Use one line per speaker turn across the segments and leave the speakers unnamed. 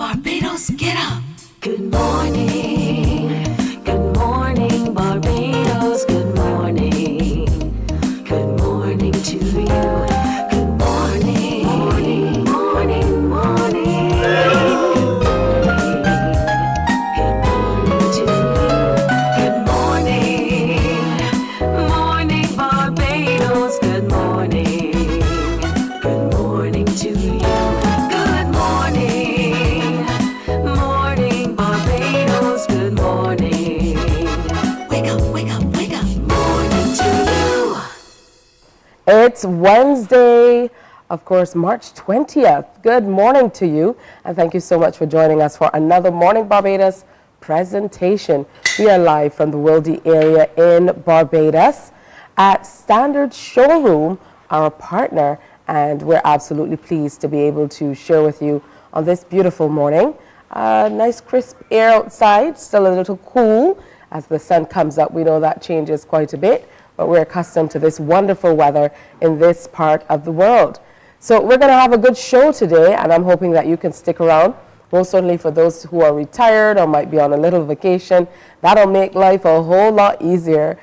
Barbados, get up. Good morning. Good morning, Barbados. Good morning. Good morning to you. Good morning. Morning, morning, morning. Good morning to you. Good morning. Morning, Barbados. Good morning. Good morning to you. Good morning. Morning, Barbados. Good morning. Wake up, wake up, wake up. Morning to you.
It's Wednesday, of course, March 20th. Good morning to you, and thank you so much for joining us for another Morning Barbados presentation. We are live from the Wildey area in Barbados at Standard Showroom, our partner, and we're absolutely pleased to be able to share with you on this beautiful morning. Nice crisp air outside, still a little cool. As the sun comes up, we know that changes quite a bit, but we're accustomed to this wonderful weather in this part of the world. So we're going to have a good show today, and I'm hoping that you can stick around. Most certainly for those who are retired or might be on a little vacation, that'll make life a whole lot easier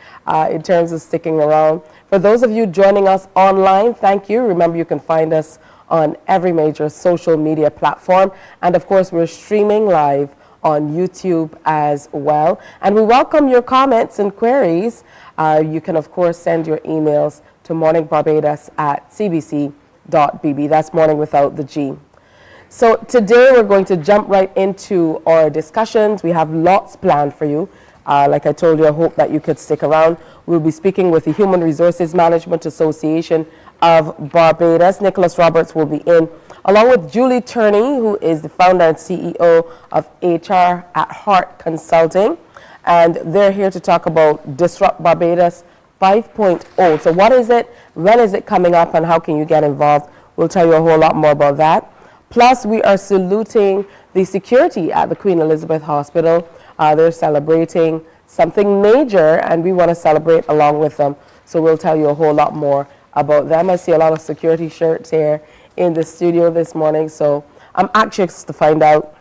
in terms of sticking around. For those of you joining us online, thank you. Remember, you can find us on every major social media platform. And of course, we're streaming live on YouTube as well. And we welcome your comments and queries. You can, of course, send your emails to morningbarbados@cbc.bb. That's morning without the G. So today we're going to jump right into our discussions. We have lots planned for you. Like I told you, I hope that you could stick around. We'll be speaking with the Human Resources Management Association of Barbados. Nicholas Roberts will be in, along with Julie Turney, who is the founder and CEO of HR at Heart Consulting. And they're here to talk about Disrupt Barbados 5.0. So what is it? When is it coming up? And how can you get involved? We'll tell you a whole lot more about that. Plus, we are saluting the security at the Queen Elizabeth Hospital. They're celebrating something major, and we want to celebrate along with them. So we'll tell you a whole lot more about them. I see a lot of security shirts here in the studio this morning, so I'm anxious to find out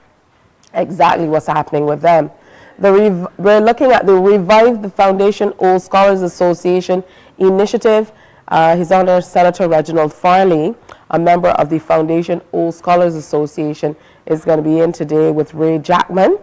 exactly what's happening with them. We're looking at the Revive the Foundation Old Scholars Association initiative. His Honor Senator Reginald Farley, a member of the Foundation Old Scholars Association, is going to be in today with Ray Jackman.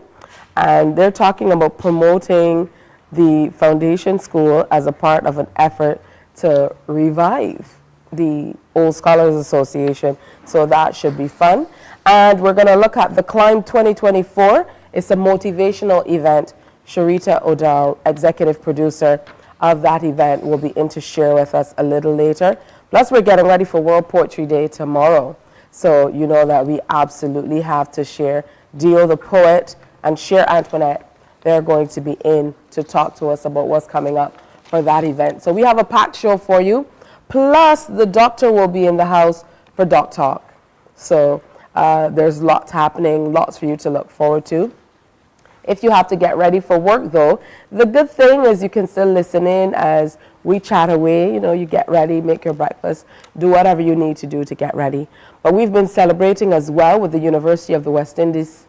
And they're talking about promoting the foundation school as a part of an effort to revive the Old Scholars Association. So that should be fun. And we're going to look at the Climb 2024. It's a motivational event. Sharita O'Dowd, executive producer of that event, will be in to share with us a little later. Plus, we're getting ready for World Poetry Day tomorrow. So you know that we absolutely have to share Dio the poet and Cher Antoinette. They're going to be in to talk to us about what's coming up for that event. So we have a packed show for you. Plus, the doctor will be in the house for Doc Talk. So there's lots happening, lots for you to look forward to. If you have to get ready for work, though, the good thing is you can still listen in as we chat away. You know, you get ready, make your breakfast, do whatever you need to do to get ready. But we've been celebrating as well with the University of the West Indies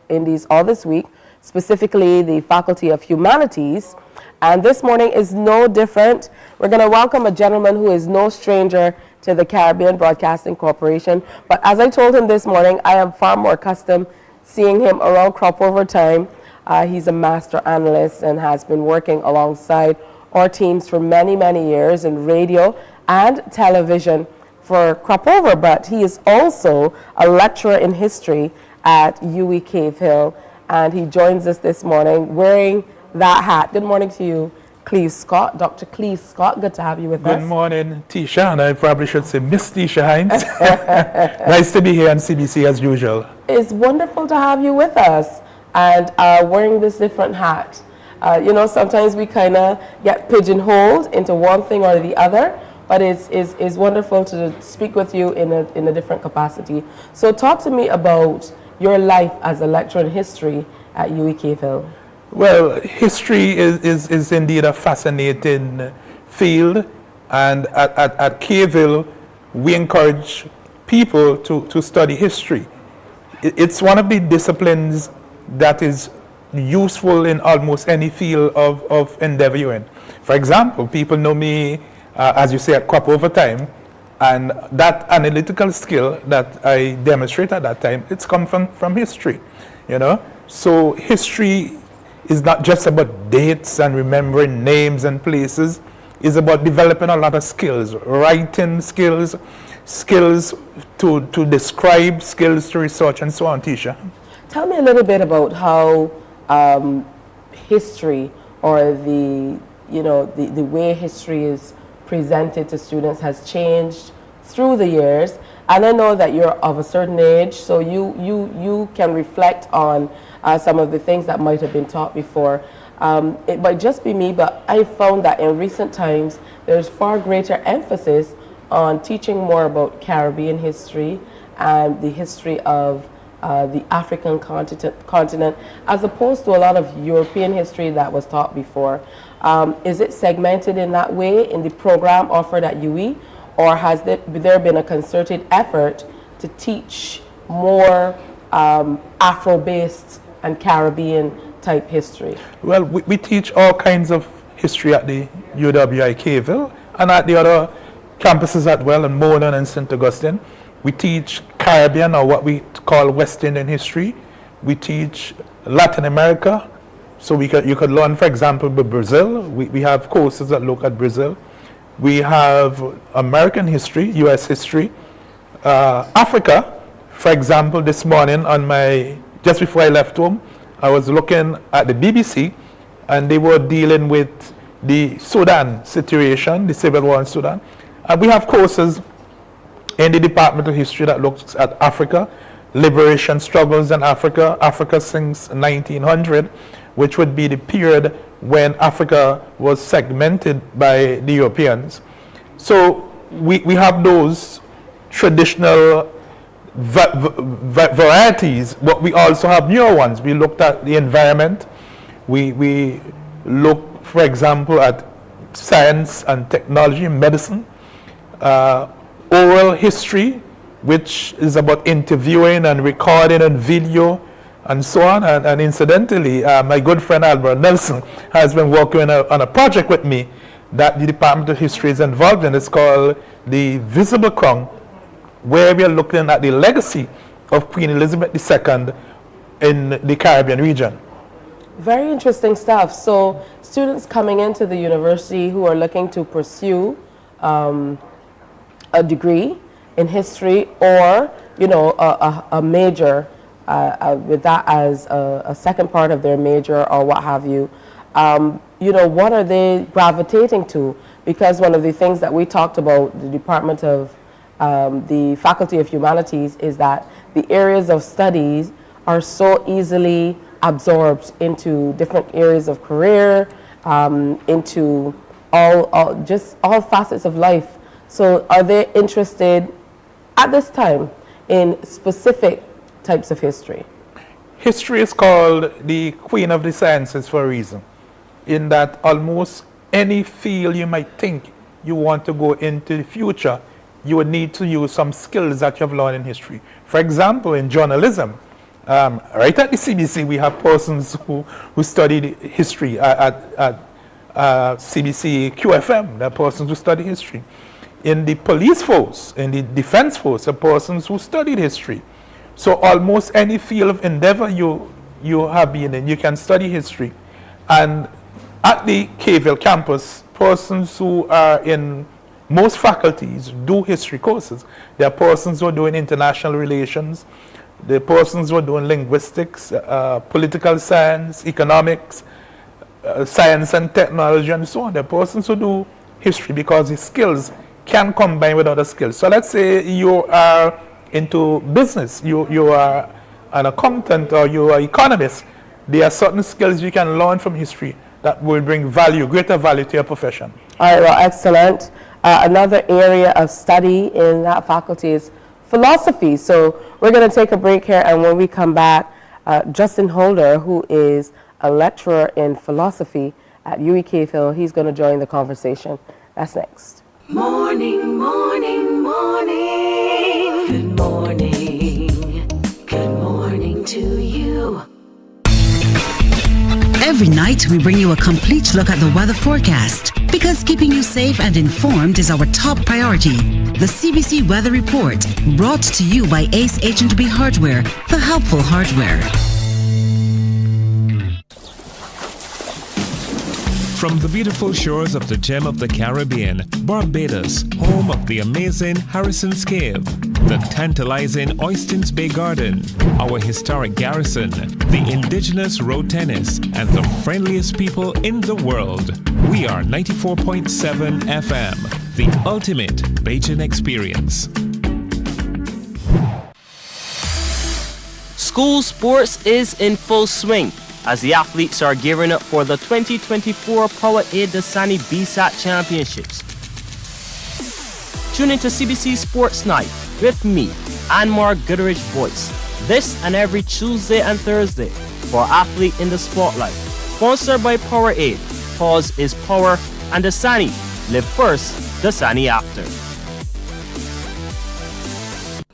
all this week, specifically the Faculty of Humanities. And this morning is no different. We're going to welcome a gentleman who is no stranger to the Caribbean Broadcasting Corporation. But as I told him this morning, I am far more accustomed seeing him around crop over time. He's a master analyst and has been working alongside our teams for many, many years in radio and television for crop over. But he is also a lecturer in history at UWI Cave Hill. And he joins us this morning wearing that hat. Good morning to you, Cleve Scott, Dr. Cleve Scott. Good to have you with us.
Good morning, Tisha, and I probably should say Miss Tisha Hines. Nice to be here on CBC as usual.
It's wonderful to have you with us and wearing this different hat. You know, sometimes we kind of get pigeonholed into one thing or the other, but it's wonderful to speak with you in a different capacity. So talk to me about your life as a lecturer in history at UWI Cave Hill.
Well, history is indeed a fascinating field, and at Cave Hill, we encourage people to study history. It's one of the disciplines that is useful in almost any field of endeavor you're in. For example, people know me, as you say, at crop over time, and that analytical skill that I demonstrate at that time, it's come from history, you know. So history is not just about dates and remembering names and places. It's about developing a lot of skills, writing skills, skills to describe, skills to research, and so on. Tisha,
Tell me a little bit about how history, or the way history is presented to students, has changed through the years. And I know that you're of a certain age, so you can reflect on some of the things that might have been taught before. It might just be me, but I found that in recent times there's far greater emphasis on teaching more about Caribbean history and the history of the African continent, as opposed to a lot of European history that was taught before. Is it segmented in that way in the program offered at UE, or has there been a concerted effort to teach more Afro-based and Caribbean type history?
well, we teach all kinds of history at the UWI Caville and at the other campuses as well, in Mornin and St. Augustine. We teach Caribbean, or what we call West Indian history. We teach Latin America. So you could learn, for example, with Brazil. We have courses that look at Brazil. We have American history, US history. Africa, for example, this morning just before I left home, I was looking at the BBC, and they were dealing with the Sudan situation, the civil war in Sudan. And we have courses in the Department of History that looks at Africa, liberation struggles in Africa, Africa since 1900, which would be the period when Africa was segmented by the Europeans. So we have those traditional varieties, but we also have newer ones. We looked at the environment. We look, for example, at science and technology, medicine, oral history, which is about interviewing and recording and video and so on. And incidentally, my good friend Albert Nelson has been working on a project with me that the Department of History is involved in. It's called the Visible Crown, where we are looking at the legacy of Queen Elizabeth II in the Caribbean region.
Very interesting stuff. So students coming into the university who are looking to pursue a degree in history, or a major with that as a second part of their major, or what have you, what are they gravitating to? Because one of the things that we talked about, the Department of the Faculty of Humanities, is that the areas of studies are so easily absorbed into different areas of career, into all facets of life. So are they interested at this time in specific types of history?
History is called the Queen of the Sciences for a reason, in that almost any field you might think you want to go into the future, you would need to use some skills that you have learned in history. For example, in journalism, right at the CBC, we have persons who studied history at CBC QFM. There are persons who study history. In the police force, in the defense force, there are persons who studied history. So almost any field of endeavor you have been in, you can study history. And at the Caville campus, persons who are in most faculties do history courses. There are persons who are doing international relations. There are persons who are doing linguistics, political science, economics, science and technology, and so on. There are persons who do history because the skills can combine with other skills. So let's say you are into business, you are an accountant, or you are an economist. There are certain skills you can learn from history that will bring value, greater value to your profession.
All right, well, excellent. Another area of study in that faculty is philosophy. So we're going to take a break here, and when we come back, Justin Holder, who is a lecturer in philosophy at UE-Caville, he's going to join the conversation. That's next.
Morning, morning, morning. Good morning. Good morning.
8, we bring you a complete look at the weather forecast. Because keeping you safe and informed is our top priority. The CBC Weather Report, brought to you by Ace H&B Hardware, the helpful hardware.
From the beautiful shores of the gem of the Caribbean, Barbados, home of the amazing Harrison's Cave, the tantalizing Oystins Bay Garden, our historic garrison, the indigenous road tennis, and the friendliest people in the world. We are 94.7 FM, the ultimate Bajan experience.
School sports is in full swing as the athletes are gearing up for the 2024 Power-Aid Dasani BSAT Championships. Tune into CBC Sports Night with me, Anmar Goodrich Boyce, this and every Tuesday and Thursday for Athlete in the Spotlight. Sponsored by Power-Aid. Pause is power, and Dasani. Live first, Dasani after.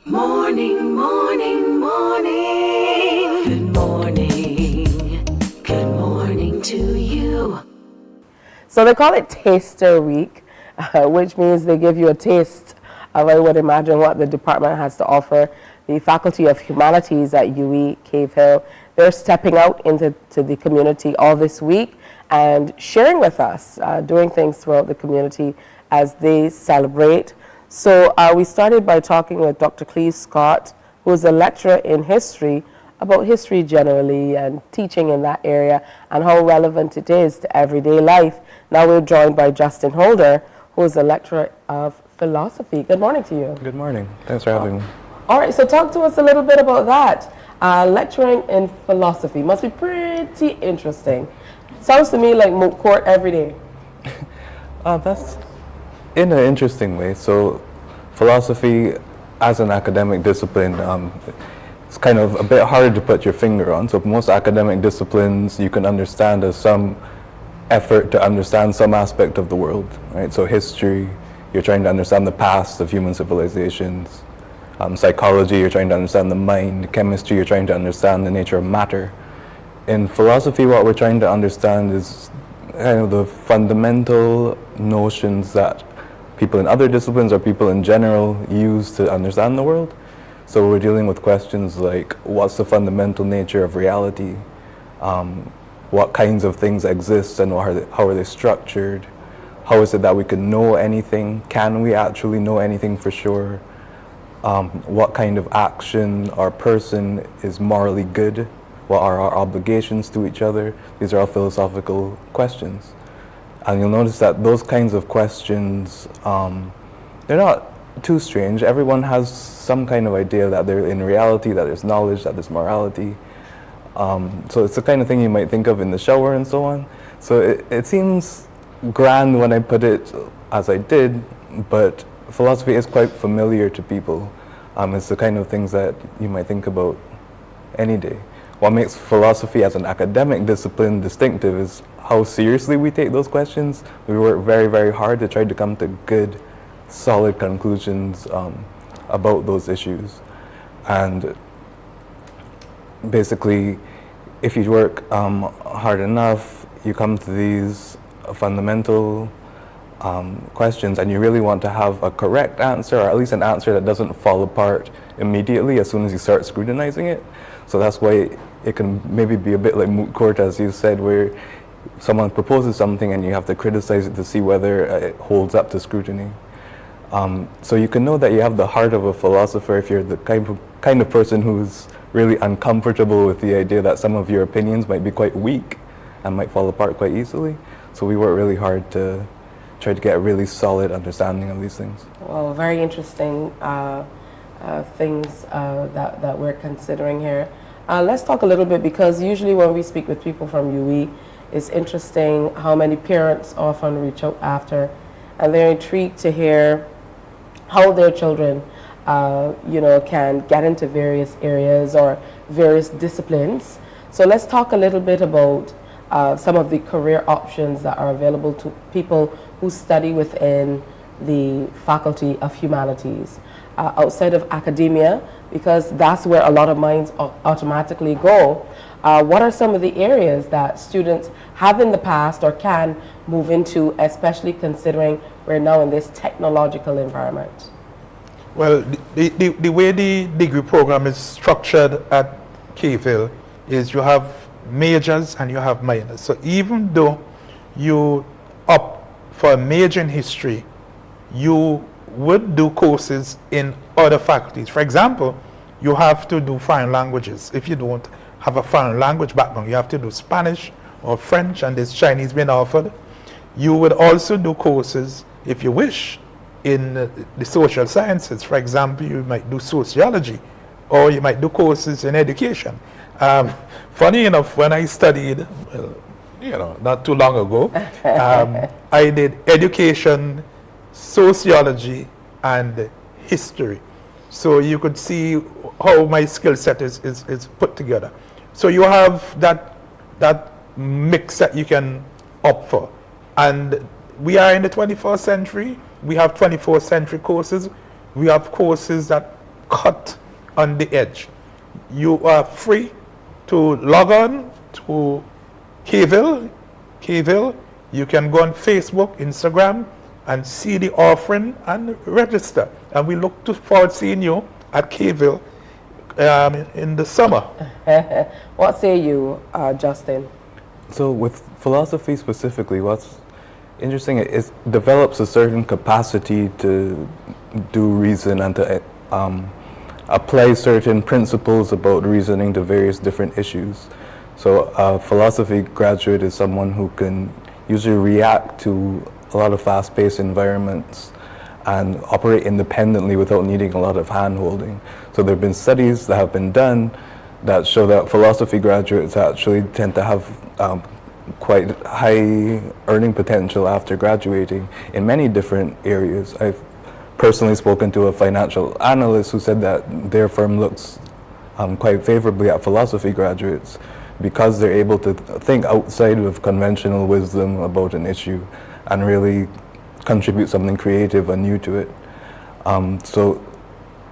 Morning, morning, morning. Good morning. Good morning to you.
So they call it Taster Week, which means they give you a taste of, I would imagine, what the department has to offer. The Faculty of Humanities at UE Cave Hill, they're stepping out into the community all this week and sharing with us, doing things throughout the community as they celebrate. So we started by talking with Dr. Cleve Scott, who is a lecturer in history, about history generally and teaching in that area and how relevant it is to everyday life. Now we're joined by Justin Holder, who is a lecturer of philosophy. Good morning to you.
Good morning. Thanks for having me.
All right, so talk to us a little bit about that. Lecturing in philosophy must be pretty interesting. Sounds to me like moot court every day.
That's in an interesting way. So philosophy as an academic discipline, it's kind of a bit harder to put your finger on. So most academic disciplines you can understand as some effort to understand some aspect of the world, right? So history, you're trying to understand the past of human civilizations. Psychology, you're trying to understand the mind. Chemistry, you're trying to understand the nature of matter. In philosophy, what we're trying to understand is kind of the fundamental notions that people in other disciplines or people in general use to understand the world. So we're dealing with questions like, what's the fundamental nature of reality? What kinds of things exist and how are they structured? How is it that we can know anything? Can we actually know anything for sure? What kind of action or person is morally good? What are our obligations to each other? These are all philosophical questions. And you'll notice that those kinds of questions, they're not too strange. Everyone has some kind of idea that they're in reality, that there's knowledge, that there's morality. So it's the kind of thing you might think of in the shower and so on. So it seems grand when I put it as I did, but philosophy is quite familiar to people. It's the kind of things that you might think about any day. What makes philosophy as an academic discipline distinctive is how seriously we take those questions. We work very, very hard to try to come to good, solid conclusions about those issues. And basically, if you work hard enough, you come to these fundamental questions, and you really want to have a correct answer, or at least an answer that doesn't fall apart immediately as soon as you start scrutinizing it. So that's why it can maybe be a bit like moot court, as you said, where someone proposes something and you have to criticize it to see whether it holds up to scrutiny. So you can know that you have the heart of a philosopher if you're the kind of person who's really uncomfortable with the idea that some of your opinions might be quite weak and might fall apart quite easily. So we work really hard to try to get a really solid understanding of these things.
Well, very interesting things that we're considering here. Let's talk a little bit, because usually when we speak with people from UE, it's interesting how many parents often reach out after, and they're intrigued to hear how their children can get into various areas or various disciplines. So let's talk a little bit about some of the career options that are available to people who study within the Faculty of Humanities. outside of academia, because that's where a lot of minds automatically go. What are some of the areas that students have in the past or can move into, especially considering we're now in this technological environment?
Well, the way the degree program is structured at K-Ville is you have majors and you have minors. So even though you opt for a major in history, you would do courses in other faculties. For example, you have to do foreign languages. If you don't have a foreign language background, you have to do Spanish or French, and there's Chinese being offered. You would also do courses, if you wish, in the social sciences. For example, you might do sociology, or you might do courses in education. Funny enough, when I studied, not too long ago, I did education, sociology, and history. So you could see how my skill set is put together. So you have that mix that you can opt for. And we are in the 21st century. We have 24th century courses. We have courses that cut on the edge. You are free to log on to K-Ville. You can go on Facebook, Instagram, and see the offering and register. And we look forward to seeing you at K-Ville in the summer.
What say you, Justin?
So with philosophy specifically, what's interesting is it develops a certain capacity to do reason and to apply certain principles about reasoning to various different issues. So a philosophy graduate is someone who can usually react to a lot of fast-paced environments and operate independently without needing a lot of hand-holding. So there have been studies that have been done that show that philosophy graduates actually tend to have quite high earning potential after graduating in many different areas. I've personally spoken to a financial analyst who said that their firm looks quite favorably at philosophy graduates because they're able to think outside of conventional wisdom about an issue and really contribute something creative and new to it. So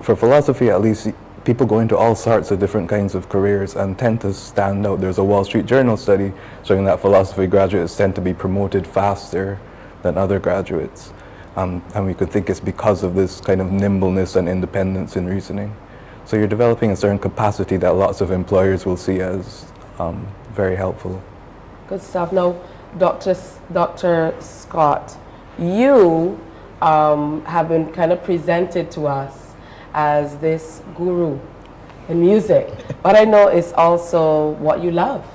for philosophy, at least, people go into all sorts of different kinds of careers and tend to stand out. There's a Wall Street Journal study showing that philosophy graduates tend to be promoted faster than other graduates. And we could think it's because of this kind of nimbleness and independence in reasoning. So you're developing a certain capacity that lots of employers will see as very helpful.
Good stuff. Now, Dr. Scott, you have been kind of presented to us as this guru in music, but I know it's also what you love.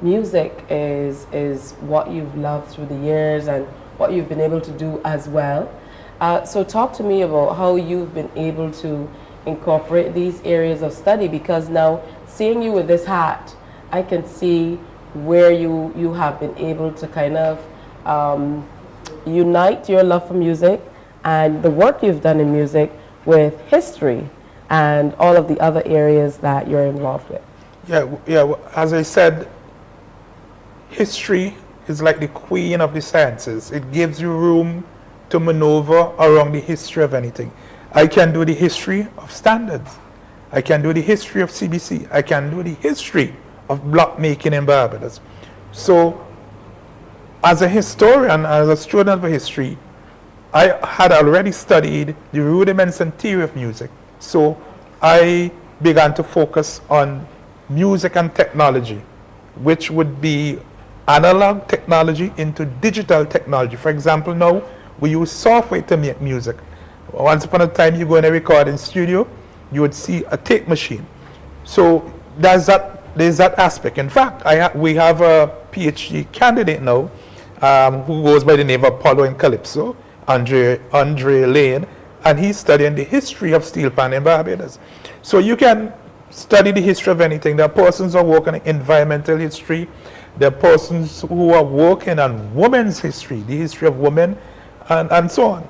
Music is what you've loved through the years and what you've been able to do as well. So talk to me about how you've been able to incorporate these areas of study, because now seeing you with this hat, I can see where you have been able to kind of unite your love for music and the work you've done in music with history and all of the other areas that you're involved with.
Yeah. As I said, history is like the queen of the sciences. It gives you room to maneuver around the history of anything. I can do the history of standards. I can do the history of CBC. I can do the history of block making in Barbados. So, as a historian, as a student of history, I had already studied the rudiments and theory of music. So I began to focus on music and technology, which would be analog technology into digital technology. For example, now we use software to make music. Once upon a time, you go in a recording studio, you would see a tape machine. So there's that aspect. In fact, we have a PhD candidate now who goes by the name of Apollo and Calypso, Andre Lane, and he's studying the history of steel pan in Barbados. So you can study the history of anything. There are persons who are working in environmental history. There are persons who are working on women's history, the history of women, and so on.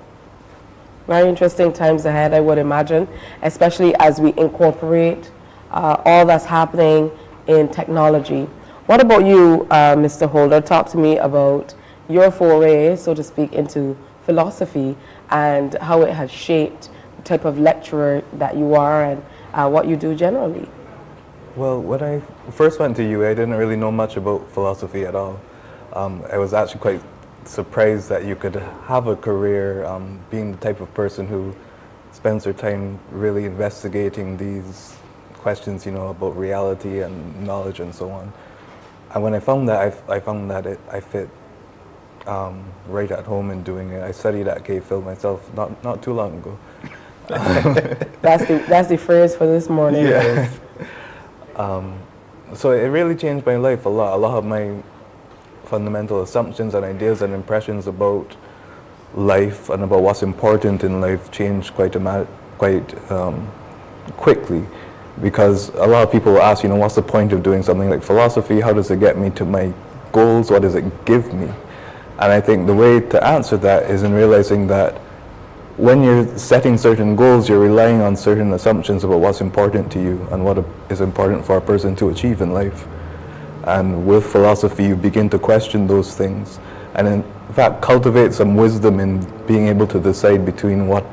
Very interesting times ahead, I would imagine, especially as we incorporate all that's happening in technology. What about you, Mr. Holder? Talk to me about your foray, so to speak, into philosophy and how it has shaped the type of lecturer that you are and what you do generally.
Well, when I first went to UA, I didn't really know much about philosophy at all. I was actually quite surprised that you could have a career being the type of person who spends their time really investigating these questions, about reality and knowledge and so on. And when I found that, I found that I fit right at home in doing it. I studied at K-Phil myself not too long ago.
That's the phrase for this morning.
Yeah. So it really changed my life a lot. A lot of my fundamental assumptions and ideas and impressions about life and about what's important in life changed quite quickly, because a lot of people ask, what's the point of doing something like philosophy? How does it get me to my goals? What does it give me? And I think the way to answer that is in realizing that when you're setting certain goals, you're relying on certain assumptions about what's important to you and what is important for a person to achieve in life. And with philosophy, you begin to question those things, and in fact cultivate some wisdom in being able to decide between what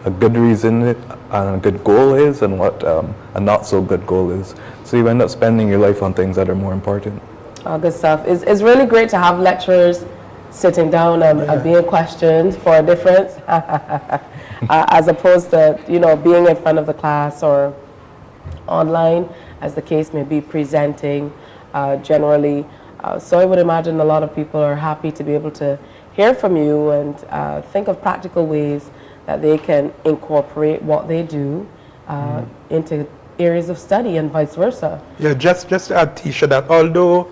a good reason and a good goal is and what a not so good goal is. So you end up spending your life on things that are more important.
All good stuff. It's really great to have lecturers sitting down and being questioned for a difference, as opposed to being in front of the class or online, as the case may be, presenting generally. So I would imagine a lot of people are happy to be able to hear from you and think of practical ways that they can incorporate what they do into areas of study and vice versa.
Yeah, just to add, Tisha, that although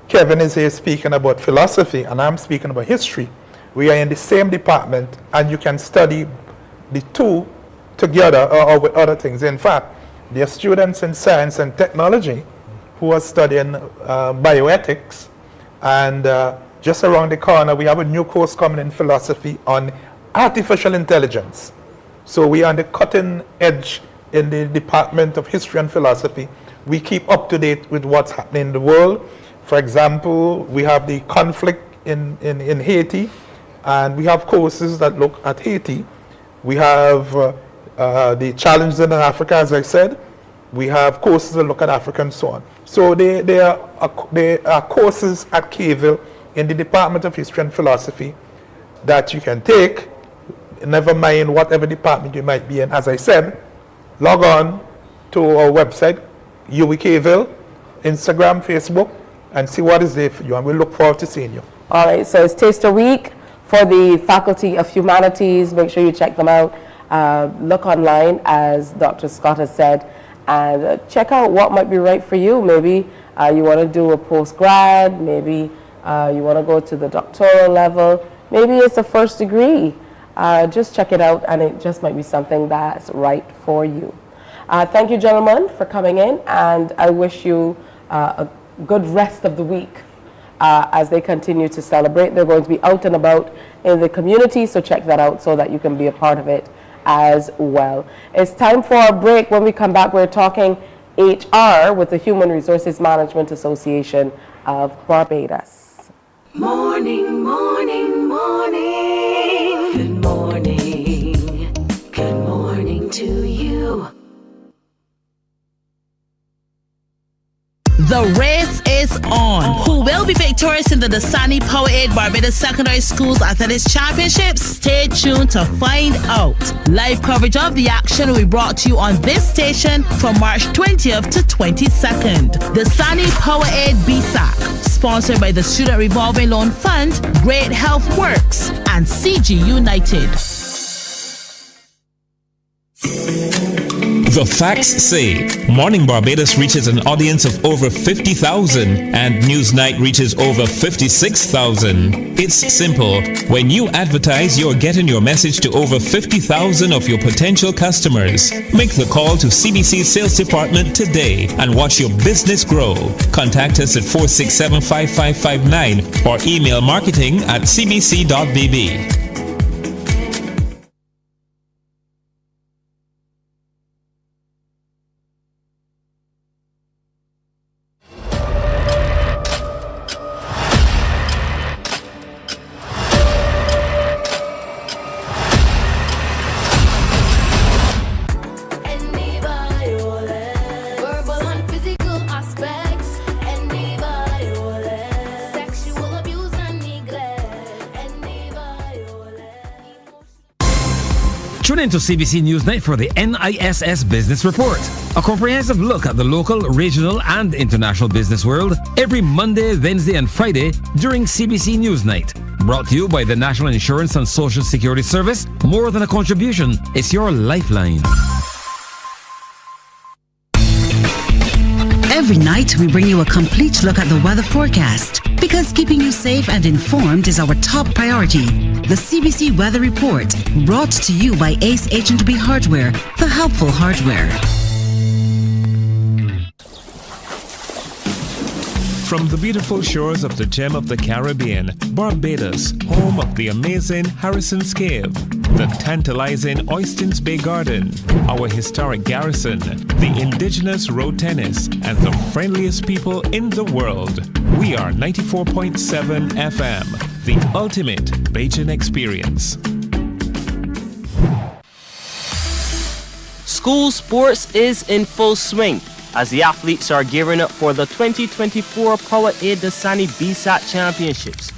Kevin is here speaking about philosophy and I'm speaking about history, we are in the same department and you can study the two together or with other things. In fact, there are students in science and technology who are studying bioethics, and just around the corner we have a new course coming in philosophy on artificial intelligence. So we are on the cutting edge in the Department of History and Philosophy. We keep up to date with what's happening in the world. For example, we have the conflict in Haiti, and we have courses that look at Haiti. We have the challenges in Africa, as I said. We have courses that look at Africa and so on. So there are courses at K-Ville in the Department of History and Philosophy that you can take, never mind whatever department you might be in. As I said, log on to our website, UWI-K-Ville, Instagram, Facebook, and see what is there for you, and we look forward to seeing you.
All right, so it's Taster Week for the Faculty of Humanities. Make sure you check them out. Look online, as Dr. Scott has said, and check out what might be right for you. Maybe you want to do a post-grad, maybe you want to go to the doctoral level, maybe it's a first degree. Just check it out, and it just might be something that's right for you. Thank you, gentlemen, for coming in, and I wish you a good rest of the week as they continue to celebrate. They're going to be out and about in the community, so check that out so that you can be a part of it as well. It's time for a break. When we come back, we're talking HR with the Human Resources Management Association of Barbados.
Morning, morning, morning. Good morning. Good morning to you.
The race is on. Who will be victorious in the Dasani Powerade Barbados Secondary Schools Athletics Championships? Stay tuned to find out. Live coverage of the action will be brought to you on this station from March 20th to 22nd. Dasani Powerade BSAC, sponsored by the Student Revolving Loan Fund, Great Health Works, and CG United.
The facts say Morning Barbados reaches an audience of over 50,000 and Newsnight reaches over 56,000. It's simple. When you advertise, you're getting your message to over 50,000 of your potential customers. Make the call to CBC Sales Department today and watch your business grow. Contact us at 467-5559 or email marketing@cbc.bb.
Tune into CBC Newsnight for the NISS Business Report, a comprehensive look at the local, regional, and international business world every Monday, Wednesday, and Friday during CBC Newsnight. Brought to you by the National Insurance and Social Security Service. More than a contribution, it's your lifeline.
Every night, we bring you a complete look at the weather forecast because keeping you safe and informed is our top priority. The CBC Weather Report, brought to you by Ace H&B Hardware, the helpful hardware.
From the beautiful shores of the gem of the Caribbean, Barbados, home of the amazing Harrison's Cave, the tantalizing Oistins Bay Garden, our historic garrison, the indigenous road tennis, and the friendliest people in the world. We are 94.7 FM, the ultimate Bajan experience.
School sports is in full swing as the athletes are gearing up for the 2024 Powerade Dasani BSAT Championships.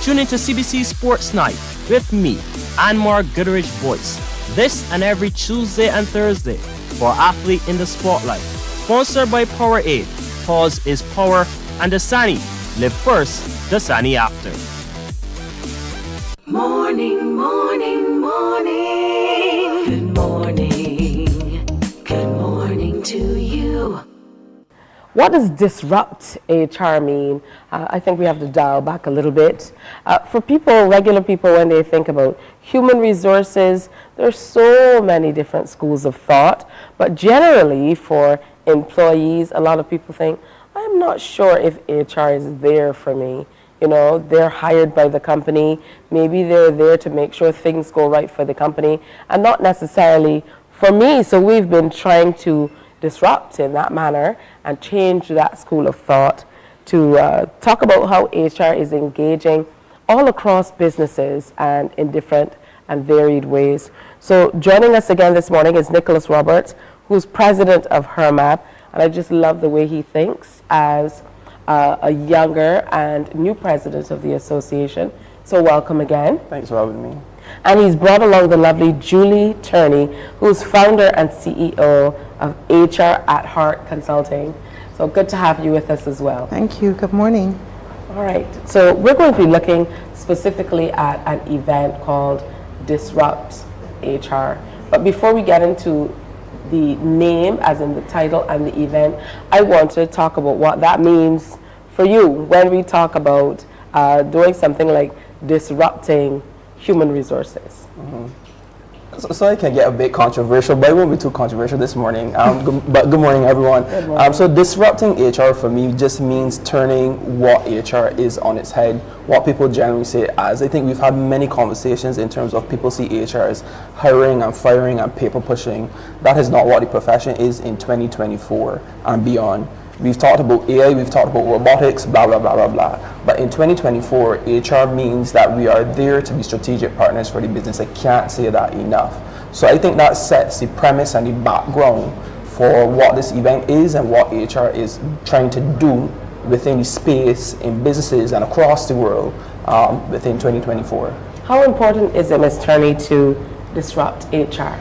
Tune into CBC Sports Night with me, Anmar Goodrich Voice, this and every Tuesday and Thursday for Athlete in the Spotlight. Sponsored by Powerade. Pause is power, and Dasani. Live first, Dasani after.
Morning, morning, morning. Good morning. Good morning to you.
What does disrupt HR mean? I think we have to dial back a little bit. For people, regular people, when they think about human resources, there's so many different schools of thought. But generally, for employees, a lot of people think, I'm not sure if HR is there for me. You know, they're hired by the company. Maybe they're there to make sure things go right for the company and not necessarily for me. So we've been trying to disrupt in that manner and change that school of thought to talk about how HR is engaging all across businesses and in different and varied ways. So joining us again this morning is Nicholas Roberts, who's president of HERMAB, and I just love the way he thinks as a younger and new president of the association. So welcome again.
Thanks for having me.
And he's brought along the lovely Julie Turney, who's founder and CEO of HR at Heart Consulting. So good to have you with us as well.
Thank you. Good morning.
All right. So we're going to be looking specifically at an event called Disrupt HR. But before we get into the name, as in the title and the event, I want to talk about what that means for you when we talk about doing something like disrupting human resources.
So it can get a bit controversial, but it won't be too controversial this morning. But good morning, everyone.
Good morning.
So disrupting HR for me just means turning what HR is on its head, what people generally see it as. I think we've had many conversations in terms of people see HR as hiring and firing and paper pushing. That is not what the profession is in 2024 and beyond. We've talked about AI, we've talked about robotics, blah, blah, blah, blah, blah. But in 2024, HR means that we are there to be strategic partners for the business. I can't say that enough. So I think that sets the premise and the background for what this event is and what HR is trying to do within the space in businesses and across the world within 2024.
How important is it, Ms. Turney, to disrupt HR?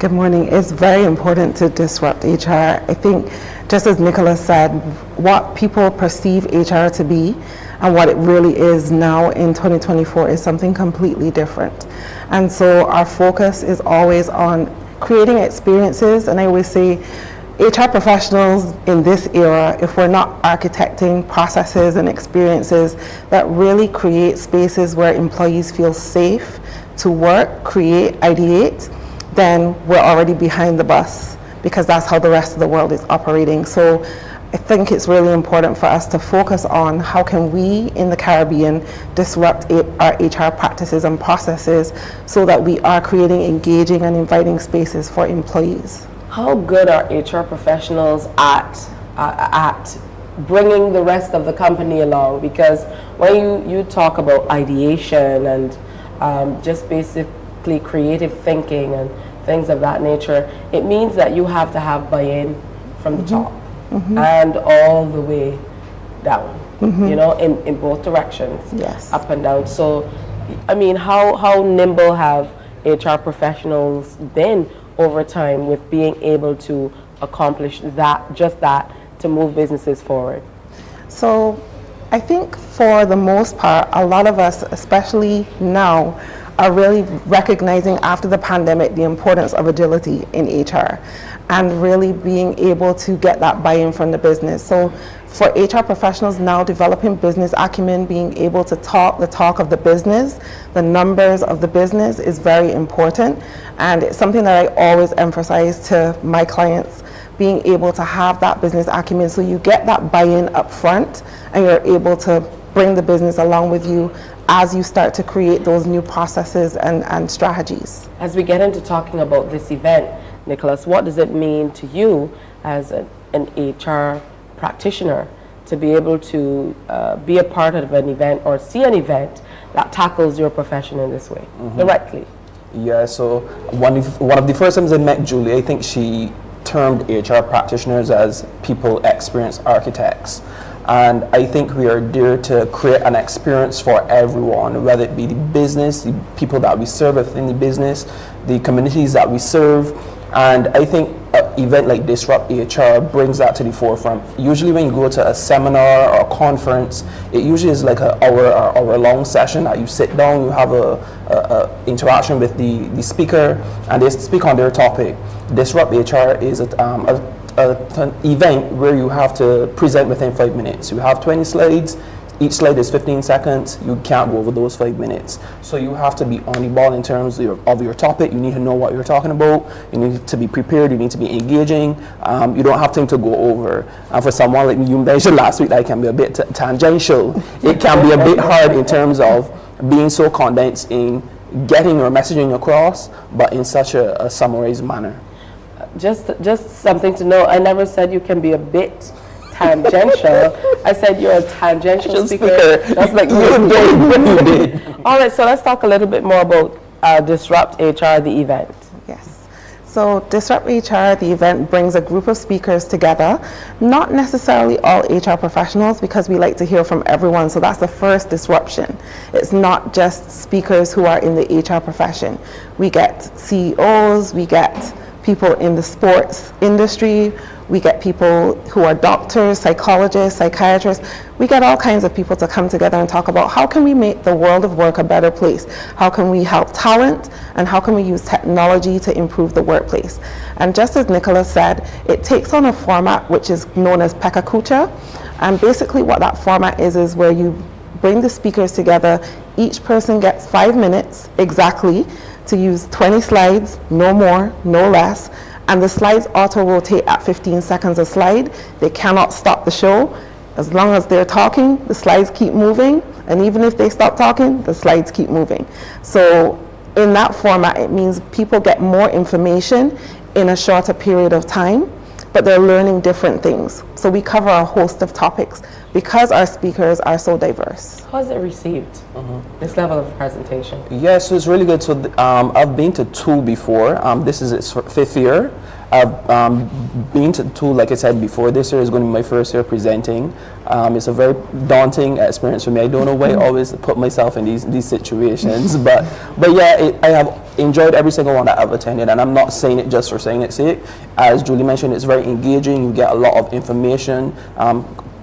Good morning. It's very important to disrupt HR. I think, just as Nicholas said, what people perceive HR to be and what it really is now in 2024 is something completely different. And so our focus is always on creating experiences, and I always say HR professionals in this era, if we're not architecting processes and experiences that really create spaces where employees feel safe to work, create, ideate, then we're already behind the bus, because that's how the rest of the world is operating. So I think it's really important for us to focus on how can we in the Caribbean disrupt our HR practices and processes so that we are creating engaging and inviting spaces for employees.
How good are HR professionals at bringing the rest of the company along? Because when you talk about ideation and just basically creative thinking and things of that nature, it means that you have to have buy-in from the top and all the way down, you know, in both directions,
yes,
up and down. So, I mean, how nimble have HR professionals been over time with being able to accomplish that, just that, to move businesses forward?
So I think for the most part, a lot of us, especially now, are really recognizing after the pandemic the importance of agility in HR and really being able to get that buy-in from the business. So for HR professionals now, developing business acumen, being able to talk the talk of the business, the numbers of the business is very important. And it's something that I always emphasize to my clients, being able to have that business acumen so you get that buy-in up front and you're able to bring the business along with you as you start to create those new processes and strategies.
As we get into talking about this event, Nicholas, what does it mean to you as an HR practitioner to be able to be a part of an event or see an event that tackles your profession in this way, directly?
Yeah, so one of the first times I met Julie, I think she termed HR practitioners as people experience architects. And I think we are there to create an experience for everyone, whether it be the business, the people that we serve within the business, the communities that we serve. And I think an event like Disrupt HR brings that to the forefront. Usually when you go to a seminar or a conference, it usually is like an hour-long session that you sit down, you have a interaction with the speaker, and they speak on their topic. Disrupt HR is an event where you have to present within 5 minutes. You have 20 slides. Each slide is 15 seconds. You can't go over those 5 minutes. So you have to be on the ball in terms of your topic. You need to know what you're talking about. You need to be prepared. You need to be engaging. You don't have time to go over. And for someone like me, you mentioned last week that it can be a bit tangential. It can be a bit hard in terms of being so condensed in getting your messaging across, but in such a summarized manner.
Just something to know. I never said you can be a bit tangential. I said you're a tangential speaker. That's like you did. All right, so let's talk a little bit more about Disrupt HR, the event.
Yes. So Disrupt HR, the event, brings a group of speakers together, not necessarily all HR professionals, because we like to hear from everyone. So that's the first disruption. It's not just speakers who are in the HR profession. We get CEOs, we get people in the sports industry, we get people who are doctors, psychologists, psychiatrists. We get all kinds of people to come together and talk about how can we make the world of work a better place? How can we help talent? And how can we use technology to improve the workplace? And just as Nicholas said, it takes on a format which is known as Pekakucha. And basically what that format is where you bring the speakers together. Each person gets 5 minutes exactly to use 20 slides, no more, no less, and the slides auto-rotate at 15 seconds a slide. They cannot stop the show. As long as they're talking, the slides keep moving, and even if they stop talking, the slides keep moving. So in that format, it means people get more information in a shorter period of time, but they're learning different things. So we cover a host of topics because our speakers are so diverse.
How is it received, this level of presentation?
Yeah, so it's really good. So I've been to 2 before. This is its 5th year. I've been to 2, like I said before. This year is going to be my first year presenting. It's a very daunting experience for me. I don't know why I always put myself in these situations, but yeah, I have enjoyed every single one that I've attended, and I'm not saying it just for saying its sake. As Julie mentioned, it's very engaging. You get a lot of information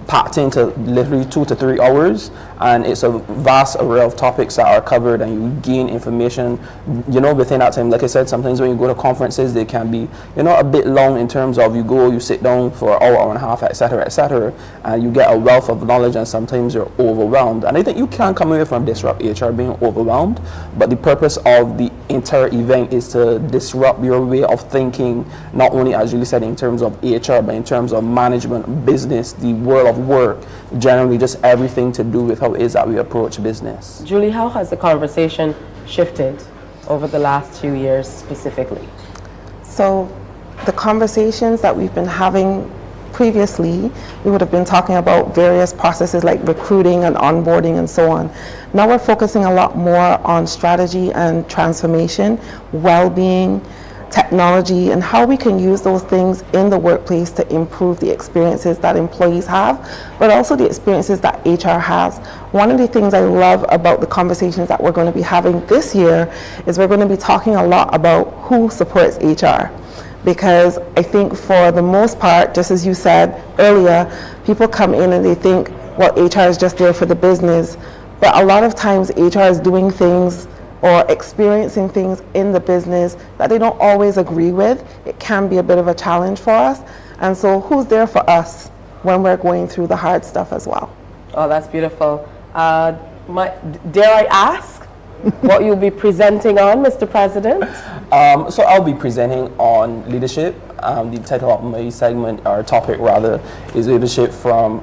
packed into literally 2 to 3 hours, and it's a vast array of topics that are covered, and you gain information, within that time. Like I said, sometimes when you go to conferences, they can be, a bit long in terms of you sit down for an hour and a half, etc., and you get a wealth of knowledge, and sometimes you're overwhelmed. And I think you can come away from Disrupt HR being overwhelmed, but the purpose of the entire event is to disrupt your way of thinking, not only, as Julie said, in terms of HR, but in terms of management, business, the world of work, generally just everything to do with how it is that we approach business.
Julie, how has the conversation shifted over the last few years specifically?
So the conversations that we've been having previously, we would have been talking about various processes like recruiting and onboarding and so on. Now we're focusing a lot more on strategy and transformation, well-being, technology, and how we can use those things in the workplace to improve the experiences that employees have, but also the experiences that HR has. One of the things I love about the conversations that we're going to be having this year is we're going to be talking a lot about who supports HR. Because I think for the most part, just as you said earlier, people come in and they think, well, HR is just there for the business. But a lot of times HR is doing things or experiencing things in the business that they don't always agree with. It can be a bit of a challenge for us. And so who's there for us when we're going through the hard stuff as well?
Oh, that's beautiful. Dare I ask what you'll be presenting on, Mr. President?
So I'll be presenting on leadership. The title of my segment, or topic rather, is leadership from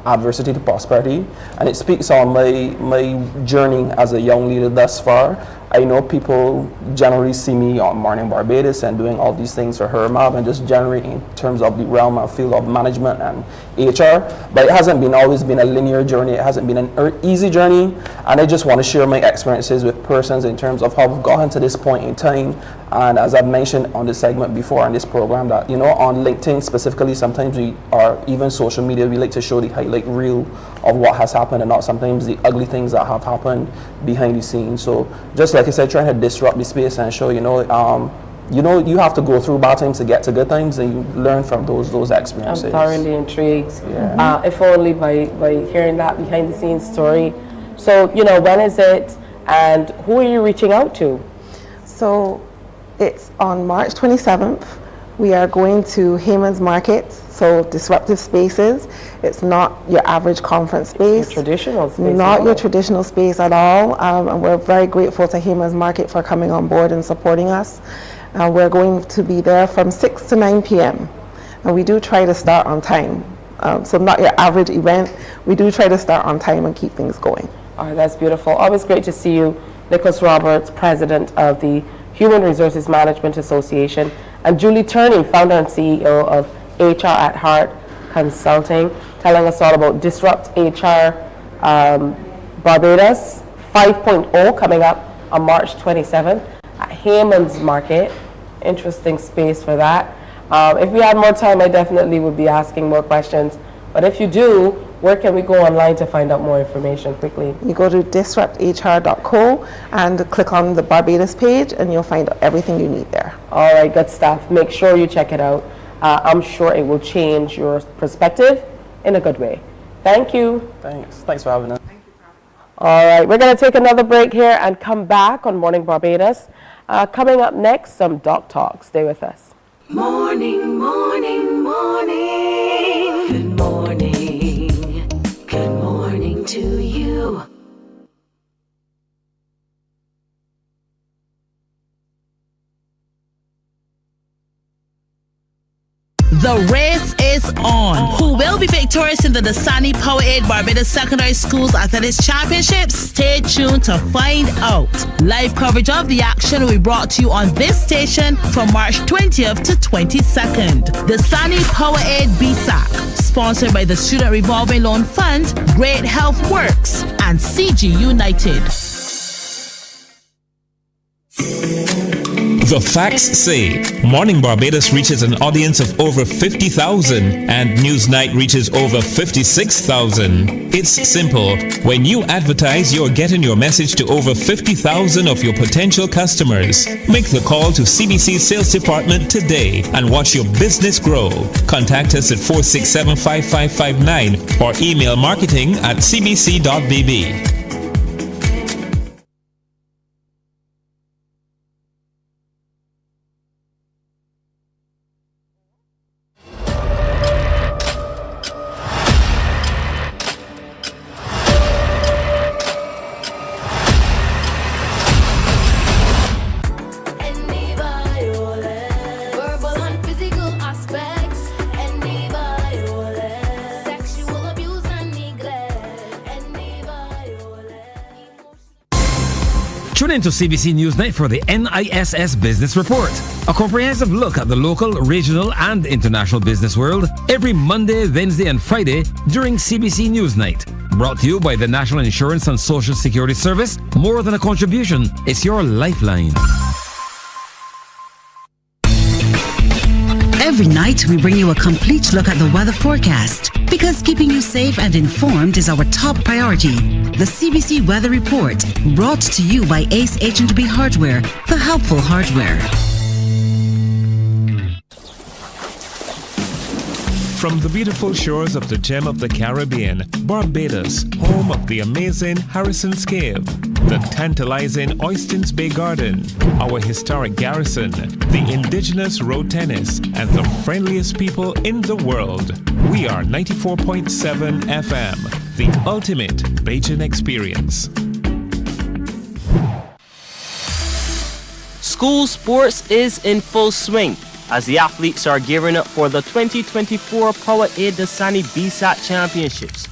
adversity to prosperity, and it speaks on my journey as a young leader thus far. I know people generally see me on Mornin Barbados and doing all these things for HERMAB and just generally in terms of the realm and field of management and HR, but it hasn't always been a linear journey. It hasn't been an easy journey, and I just want to share my experiences with persons in terms of how we've gotten to this point in time. And as I've mentioned on the segment before on this program, that on LinkedIn specifically, sometimes we, or even social media, we like to show the highlight reel of what has happened and not sometimes the ugly things that have happened behind the scenes. So just like I said, trying to disrupt the space and show, you have to go through bad times to get to good times, and you learn from those experiences.
I'm thoroughly intrigued.
Yeah.
If only by hearing that behind the scenes story. So, when is it and who are you reaching out to?
So it's on March 27th. We are going to Hayman's Market, so disruptive spaces. It's not your average conference space.
Your traditional space.
Not your traditional space at all. And we're very grateful to Hayman's Market for coming on board and supporting us. We're going to be there from 6 to 9 p.m. And we do try to start on time. So not your average event. We do try to start on time and keep things going.
All right, that's beautiful. Always great to see you, Nicholas Roberts, President of the Human Resources Management Association, and Julie Turney, founder and CEO of HR at Heart Consulting, telling us all about Disrupt HR Barbados 5.0 coming up on March 27th at Hayman's Market. Interesting space for that. If we had more time, I definitely would be asking more questions. But if you do, where can we go online to find out more information quickly?
You go to disrupthr.co and click on the Barbados page, and you'll find everything you need there.
All right, good stuff. Make sure you check it out. I'm sure it will change your perspective in a good way. Thank you.
Thanks for having us.
All right, we're going to take another break here and come back on Morning Barbados. Coming up next, some Doc Talk. Stay with us.
Morning, morning, morning. Good morning. Good morning to you.
The race is on. Who will be victorious in the Dasani Powerade Barbados Secondary Schools Athletics Championships? Stay tuned to find out. Live coverage of the action will be brought to you on this station from March 20th to 22nd. Dasani Powerade BSAC, sponsored by the Student Revolving Loan Fund, Great Health Works, and CG United.
The facts say Morning Barbados reaches an audience of over 50,000 and Newsnight reaches over 56,000. It's simple. When you advertise, you're getting your message to over 50,000 of your potential customers. Make the call to CBC Sales Department today and watch your business grow. Contact us at 467-5559 or email marketing@cbc.bb.
Tune into CBC Newsnight for the NISS Business Report, a comprehensive look at the local, regional, and international business world every Monday, Wednesday, and Friday during CBC Newsnight. Brought to you by the National Insurance and Social Security Service. More than a contribution, it's your lifeline.
Every night, we bring you a complete look at the weather forecast because keeping you safe and informed is our top priority. The CBC Weather Report, brought to you by Ace H&B Hardware, the helpful hardware.
From the beautiful shores of the gem of the Caribbean, Barbados, home of the amazing Harrison's Cave, the tantalizing Oystins Bay Garden, our historic garrison, the indigenous road tennis, and the friendliest people in the world. We are 94.7 FM, the ultimate Bajan experience.
School sports is in full swing as the athletes are gearing up for the 2024 Powerade Dasani BSAT Championships.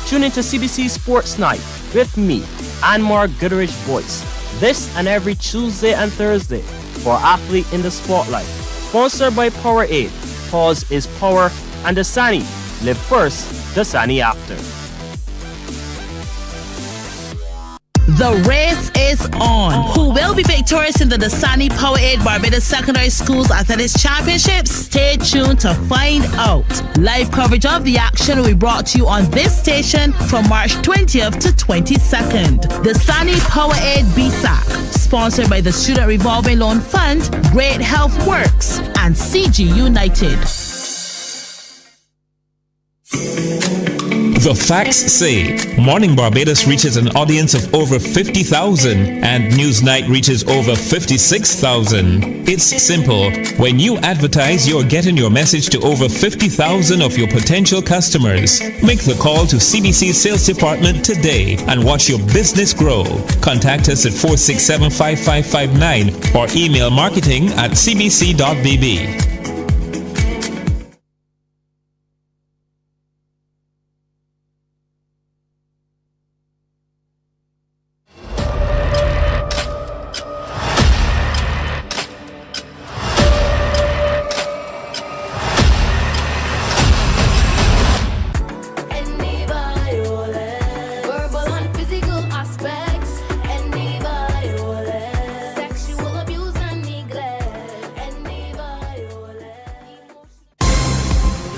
Tune into CBC Sports Night with me, Anmar Goodrich Boyce, this and every Tuesday and Thursday for Athlete in the Spotlight. Sponsored by Powerade. Pause is power, and Dasani. Live first, Dasani after.
The race is on. Who will be victorious in the Dasani Powerade Barbados Secondary Schools Athletics Championships? Stay tuned to find out. Live coverage of the action will be brought to you on this station from March 20th to 22nd. Dasani Powerade BSAC, sponsored by the Student Revolving Loan Fund, Great Health Works, and CG United.
The facts say Mornin Barbados reaches an audience of over 50,000 and Newsnight reaches over 56,000. It's simple. When you advertise, you're getting your message to over 50,000 of your potential customers. Make the call to CBC Sales Department today and watch your business grow. Contact us at 467-5559 or email marketing@cbc.bb.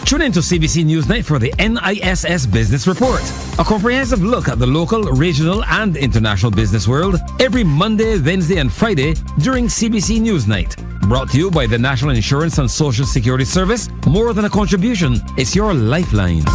Tune into CBC Newsnight for the NISS Business Report, a comprehensive look at the local, regional, and international business world every Monday, Wednesday, and Friday during CBC Newsnight. Brought to you by the National Insurance and Social Security Service. More than a contribution, it's your lifeline.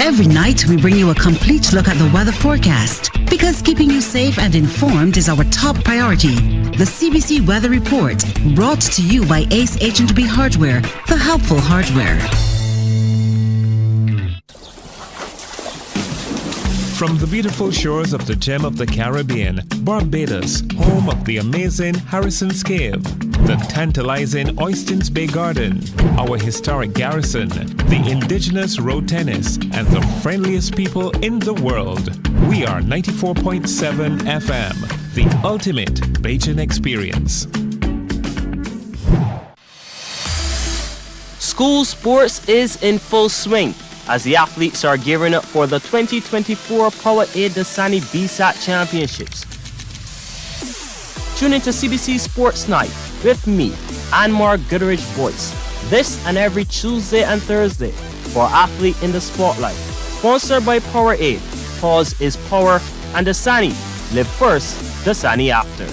Every night, we bring you a complete look at the weather forecast because keeping you safe and informed is our top priority. The CBC Weather Report, brought to you by Ace H&B Hardware, the helpful hardware.
From the beautiful shores of the gem of the Caribbean, Barbados, home of the amazing Harrison's Cave, the tantalizing Oystins Bay Garden, our historic garrison, the indigenous road tennis, and the friendliest people in the world. We are 94.7 FM, the ultimate Bajan experience.
School sports is in full swing as the athletes are gearing up for the 2024 Powerade Dasani BSAT Championships. Tune into CBC Sports Night with me, Anmar Goodrich Boyce, this and every Tuesday and Thursday for Athlete in the Spotlight. Sponsored by Powerade. Pause is power, and Dasani. Live first, Dasani after.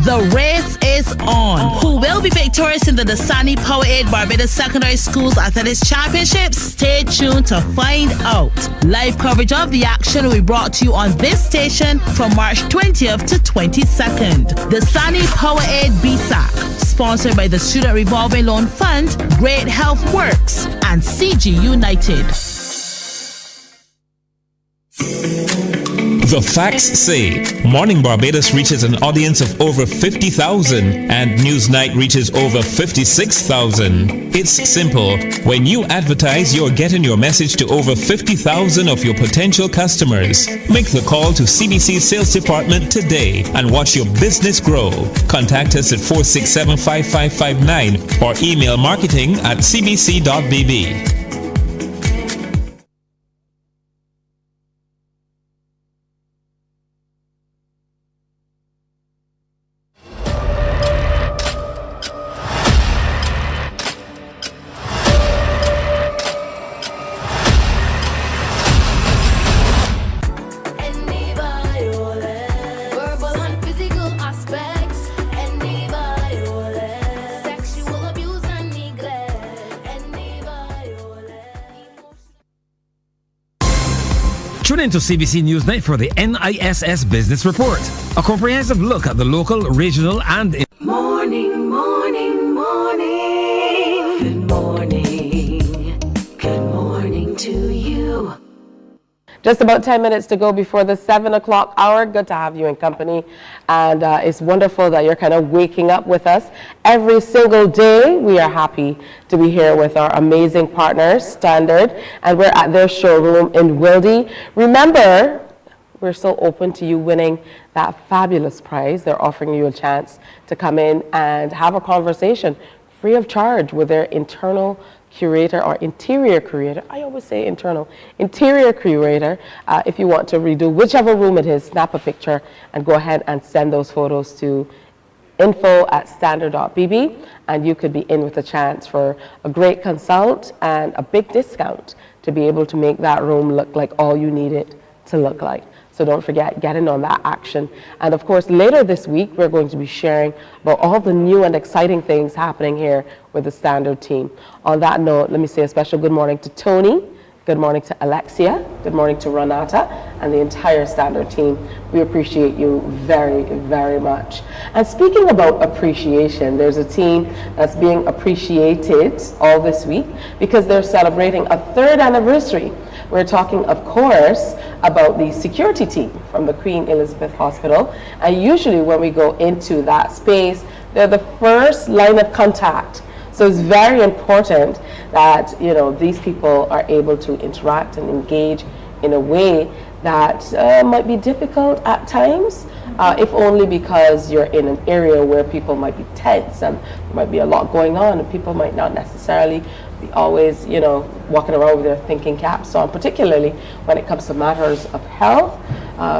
The race is on. Who will be victorious in the Dasani Powerade Barbados Secondary Schools Athletics Championships? Stay tuned to find out. Live coverage of the action will be brought to you on this station from March 20th to 22nd. Dasani Powerade BSAC, sponsored by the Student Revolving Loan Fund, Great Health Works, and CG United.
The facts say Mornin Barbados reaches an audience of over 50,000 and Newsnight reaches over 56,000. It's simple. When you advertise, you're getting your message to over 50,000 of your potential customers. Make the call to CBC Sales Department today and watch your business grow. Contact us at 467-5559 or email marketing@cbc.bb.
Tune into CBC Newsnight for the NISS Business Report, a comprehensive look at the local, regional, and
Morning, morning, morning. Good morning. Good morning to you.
Just about 10 minutes to go before the 7 o'clock hour. Good to have you in company. And it's wonderful that you're kind of waking up with us every single day. We are happy to be here with our amazing partners, Standard, and we're at their showroom in Wildey. Remember, we're still open to you winning that fabulous prize. They're offering you a chance to come in and have a conversation free of charge with their internal curator or interior curator. I always say interior curator. If you want to redo whichever room it is, snap a picture and go ahead and send those photos to info@standard.bb, and you could be in with a chance for a great consult and a big discount to be able to make that room look like all you need it to look like. So don't forget, get in on that action. And of course, later this week, we're going to be sharing about all the new and exciting things happening here with the Standard team. On that note, let me say a special good morning to Tony, good morning to Alexia, good morning to Renata, and the entire Standard team. We appreciate you very, very much. And speaking about appreciation, there's a team that's being appreciated all this week because they're celebrating a 3rd anniversary. We're talking, of course, about the security team from the Queen Elizabeth Hospital. And usually when we go into that space, they're the first line of contact. So it's very important that, you know, these people are able to interact and engage in a way that might be difficult at times, if only because you're in an area where people might be tense and there might be a lot going on and people might not necessarily be always, you know, walking around with their thinking caps on, particularly when it comes to matters of health.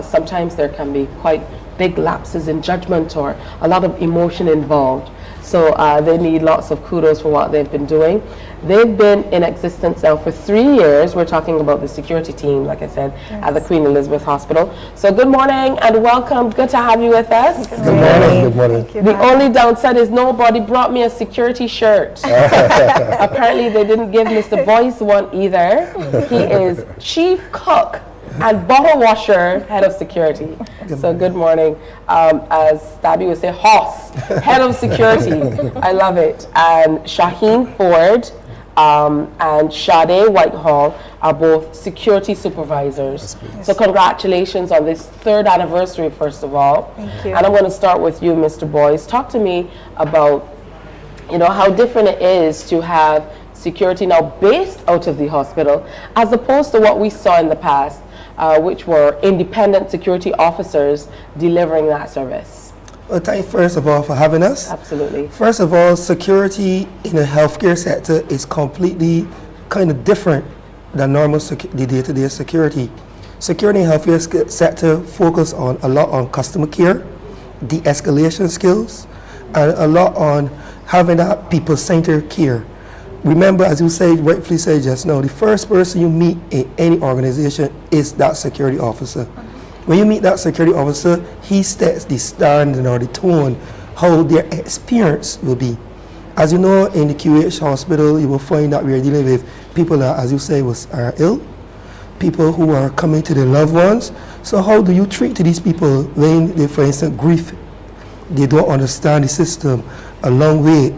Sometimes there can be quite big lapses in judgment or a lot of emotion involved. So they need lots of kudos for what they've been doing. They've been in existence now for 3 years. We're talking about the security team, like I said, at the Queen Elizabeth Hospital. So good morning and welcome. Good to have you with us.
Good morning. Good morning.
The only downside is nobody brought me a security shirt. Apparently they didn't give Mr. Boyce one either. He is chief cook and bottle washer, head of security. So good morning. As Stabby would say, Hoss, head of security. I love it. And Shaheen Ford and Sade Whitehall are both security supervisors. So congratulations on this 3rd anniversary, first of all.
Thank you.
And I'm going to start with you, Mr. Boyce. Talk to me about, you know, how different it is to have security now based out of the hospital as opposed to what we saw in the past, which were independent security officers delivering that service.
Well, thank you first of all for having us.
Absolutely.
First of all, security in the healthcare sector is completely kind of different than normal the day-to-day security. Security in the healthcare sector focus on a lot on customer care, de-escalation skills, and a lot on having that people-centered care. Remember, as you say, rightfully said just now, the first person you meet in any organization is that security officer. When you meet that security officer, he sets the standard or the tone, how their experience will be. As you know, in the QH hospital, you will find that we are dealing with people that, as you say, are ill, people who are coming to their loved ones. So how do you treat these people when they, for instance, grief? They don't understand the system a long way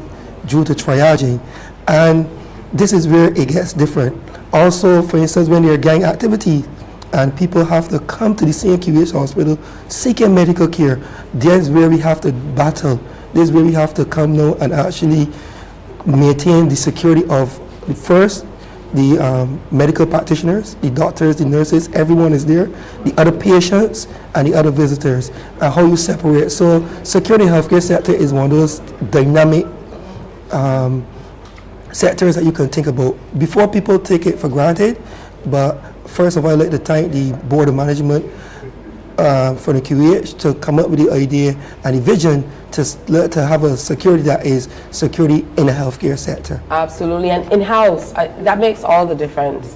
due to triaging. And this is where it gets different. Also, for instance, when there are gang activity and people have to come to the same QH hospital seeking medical care, that's where we have to battle. This is where we have to come now and actually maintain the security of the medical practitioners, the doctors, the nurses, everyone is there, the other patients and the other visitors, and how you separate. So security in the healthcare sector is one of those dynamic sectors that you can think about. Before people take it for granted, but first of all, I'd like to thank the Board of Management for the QH to come up with the idea and the vision to have a security that is security in the healthcare sector.
Absolutely, and in-house, that makes all the difference.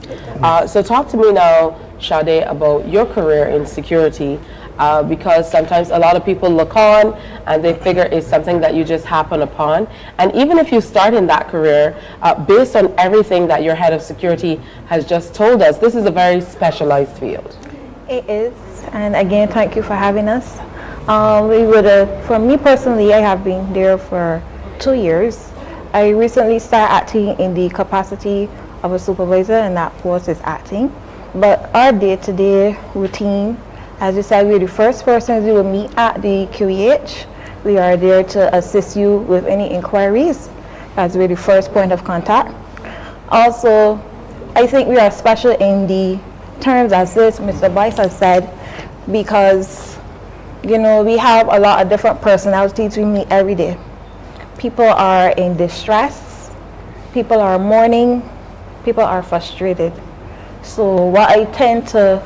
So talk to me now, Sade, about your career in security, because sometimes a lot of people look on and they figure it's something that you just happen upon. And even if you start in that career, based on everything that your head of security has just told us, this is a very specialized field.
It is, and again, thank you for having us. For me personally, I have been there for 2 years. I recently started acting in the capacity of a supervisor, and that post is acting. But our day-to-day routine, as you said, we're the first persons you will meet at the QEH. We are there to assist you with any inquiries, as we're the first point of contact. Also, I think we are special in the terms as this Mr. Bice has said, because we have a lot of different personalities we meet every day. People are in distress, people are mourning, people are frustrated. So what I tend to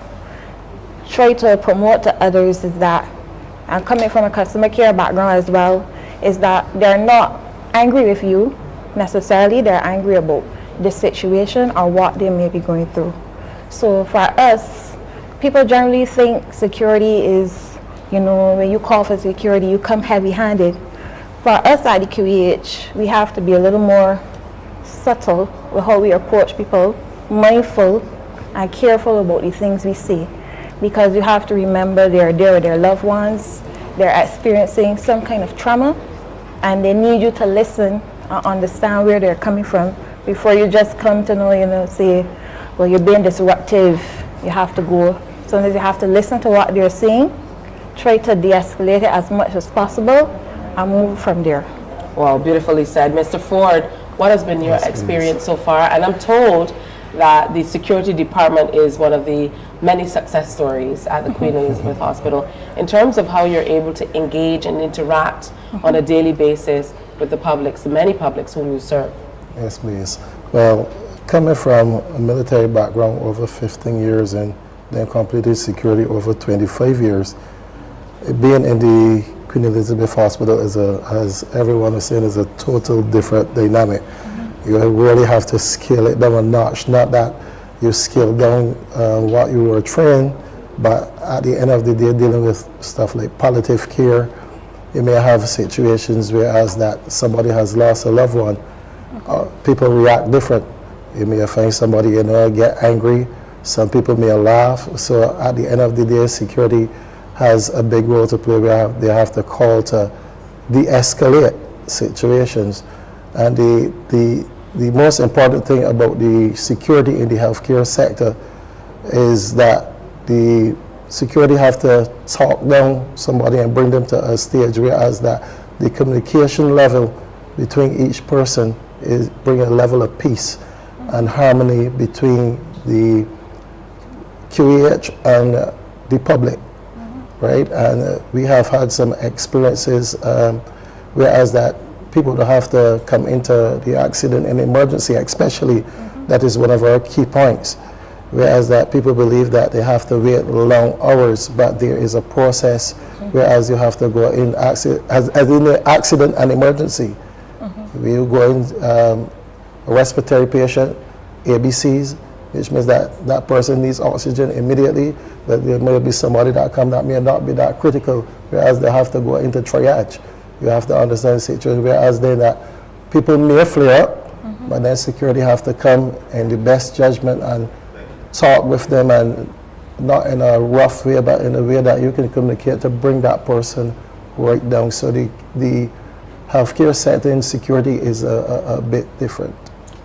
try to promote to others is that, and coming from a customer care background as well, is that they're not angry with you necessarily, they're angry about the situation or what they may be going through. So for us, people generally think security is, when you call for security, you come heavy-handed. For us at the QEH, we have to be a little more subtle with how we approach people, mindful and careful about the things we say, because you have to remember they're there with their loved ones, they're experiencing some kind of trauma, and they need you to listen and understand where they're coming from before you just come to say, well, you're being disruptive, you have to go. Sometimes you have to listen to what they're saying, try to de-escalate it as much as possible, and move from there.
Well, beautifully said. Mr. Ford, what has been your experience so far? And I'm told that the security department is one of the many success stories at the Queen Elizabeth Hospital in terms of how you're able to engage and interact on a daily basis with the publics, the many publics whom you serve.
Yes, please. Well, coming from a military background over 15 years and then completed security over 25 years, being in the Queen Elizabeth Hospital is as everyone is saying, is a total different dynamic. You really have to scale it down a notch. Not that you scale down what you were trained, but at the end of the day, dealing with stuff like palliative care, you may have situations where as that somebody has lost a loved one, people react different. You may find somebody get angry. Some people may laugh. So at the end of the day, security has a big role to play. They have to call to de-escalate situations. And the most important thing about the security in the healthcare sector is that the security have to talk down somebody and bring them to a stage whereas that the communication level between each person is bring a level of peace and harmony between the QEH and the public, right? And we have had some experiences whereas that people don't have to come into the accident and emergency, especially that is one of our key points. Whereas that people believe that they have to wait long hours, but there is a process whereas you have to go in as in the accident and emergency. We go in a respiratory patient, ABCs, which means that that person needs oxygen immediately, but there may be somebody that come that may not be that critical, whereas they have to go into triage. You have to understand the situation, whereas then that people may flare up, but then security have to come in the best judgment and talk with them, and not in a rough way, but in a way that you can communicate to bring that person right down. So the healthcare setting security is a bit different.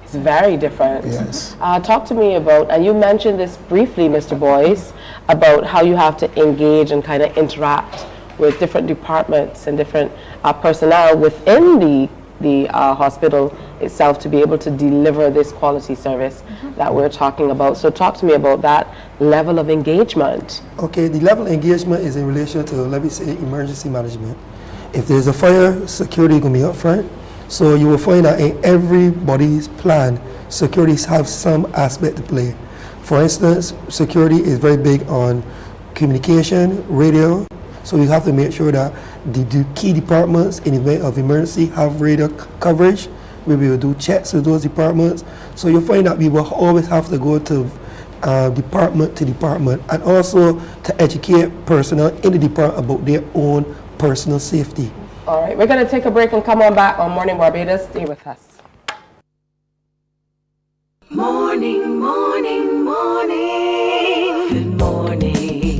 It's very different.
Yes.
Talk to me about, and you mentioned this briefly, Mr. Boyce, about how you have to engage and kind of interact with different departments and different personnel within the hospital itself to be able to deliver this quality service that we're talking about. So talk to me about that level of engagement.
Okay, the level of engagement is in relation to, let me say, emergency management. If there's a fire, security is going to be up front. So you will find that in everybody's plan, security have some aspect to play. For instance, security is very big on communication, radio. So you have to make sure that the key departments in the event of emergency have radio coverage. We will do checks with those departments. So you'll find that we will always have to go to department to department, and also to educate personnel in the department about their own personal safety.
All right, we're going to take a break and come on back on Morning Barbados. Stay with us.
Morning, morning, morning. Good morning.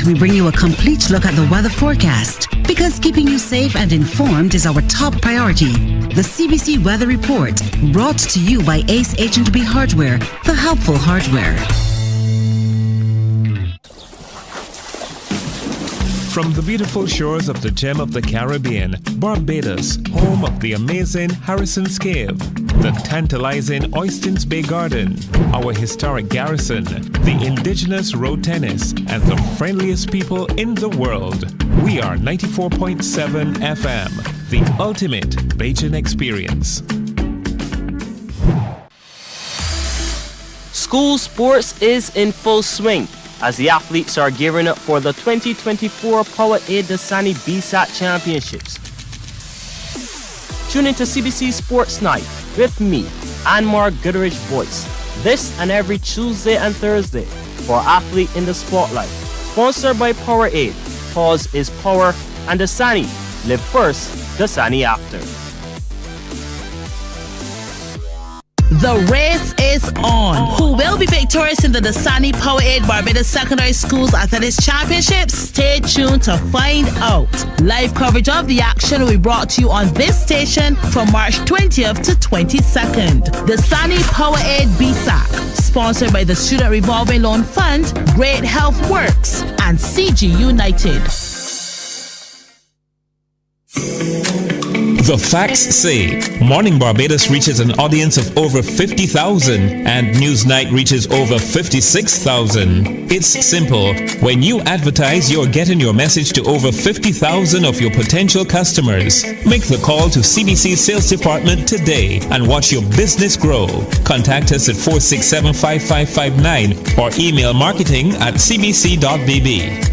night, we bring you a complete look at the weather forecast because keeping you safe and informed is our top priority. The CBC Weather Report, brought to you by Ace H&B Hardware, the helpful hardware.
From the beautiful shores of the gem of the Caribbean, Barbados, home of the amazing Harrison's Cave, the tantalizing Oystins Bay Garden, our historic garrison, the indigenous road tennis, and the friendliest people in the world. We are 94.7 FM, the ultimate Bajan experience.
School sports is in full swing as the athletes are gearing up for the 2024 Powerade Dasani BSAT Championships. Tune into CBC Sports Night with me, Anmar Goodrich Boyce, this and every Tuesday and Thursday for Athlete in the Spotlight. Sponsored by Powerade. Pause is power, and Dasani. Live first, Dasani after.
The race is on. Who will be victorious in the Dasani Powerade Barbados Secondary Schools Athletics Championships? Stay tuned to find out. Live coverage of the action will be brought to you on this station from March 20th to 22nd. Dasani Powerade BSAC, sponsored by the Student Revolving Loan Fund, Great Health Works, and CG United.
The facts say Morning Barbados reaches an audience of over 50,000 and Newsnight reaches over 56,000. It's simple. When you advertise, you're getting your message to over 50,000 of your potential customers. Make the call to CBC Sales Department today and watch your business grow. Contact us at 467-5559 or email marketing@cbc.bb.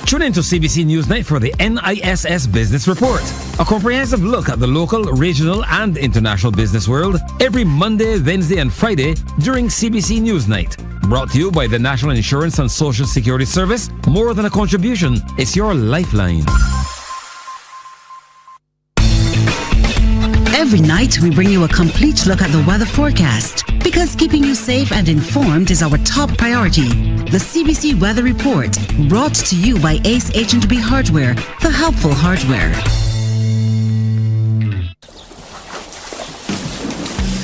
Tune into CBC Newsnight for the NISS Business Report, a comprehensive look at the local, regional, and international business world every Monday, Wednesday, and Friday during CBC Newsnight. Brought to you by the National Insurance and Social Security Service. More than a contribution, it's your lifeline.
Every night, we bring you a complete look at the weather forecast because keeping you safe and informed is our top priority. The CBC Weather Report, brought to you by Ace H&B Hardware, the helpful hardware.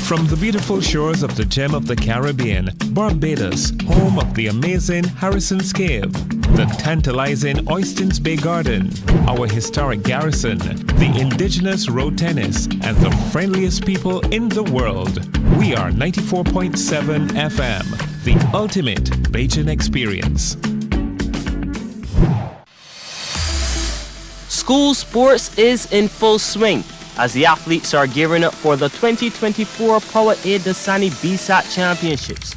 From the beautiful shores of the gem of the Caribbean, Barbados, home of the amazing Harrison's Cave, the tantalizing Oystins Bay Garden, our historic garrison, the indigenous road tennis, and the friendliest people in the world. We are 94.7 FM, the ultimate Bajan experience.
School sports is in full swing as the athletes are gearing up for the 2024 Powerade Dasani BSAT Championships.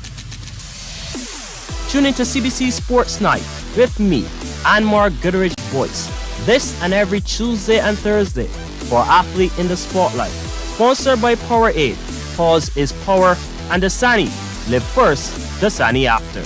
Tune into CBC Sports Night with me, Anmar Goodrich Boyce, this and every Tuesday and Thursday for Athlete in the Spotlight. Sponsored by Powerade. Pause is power, and Dasani. Live first, Dasani after.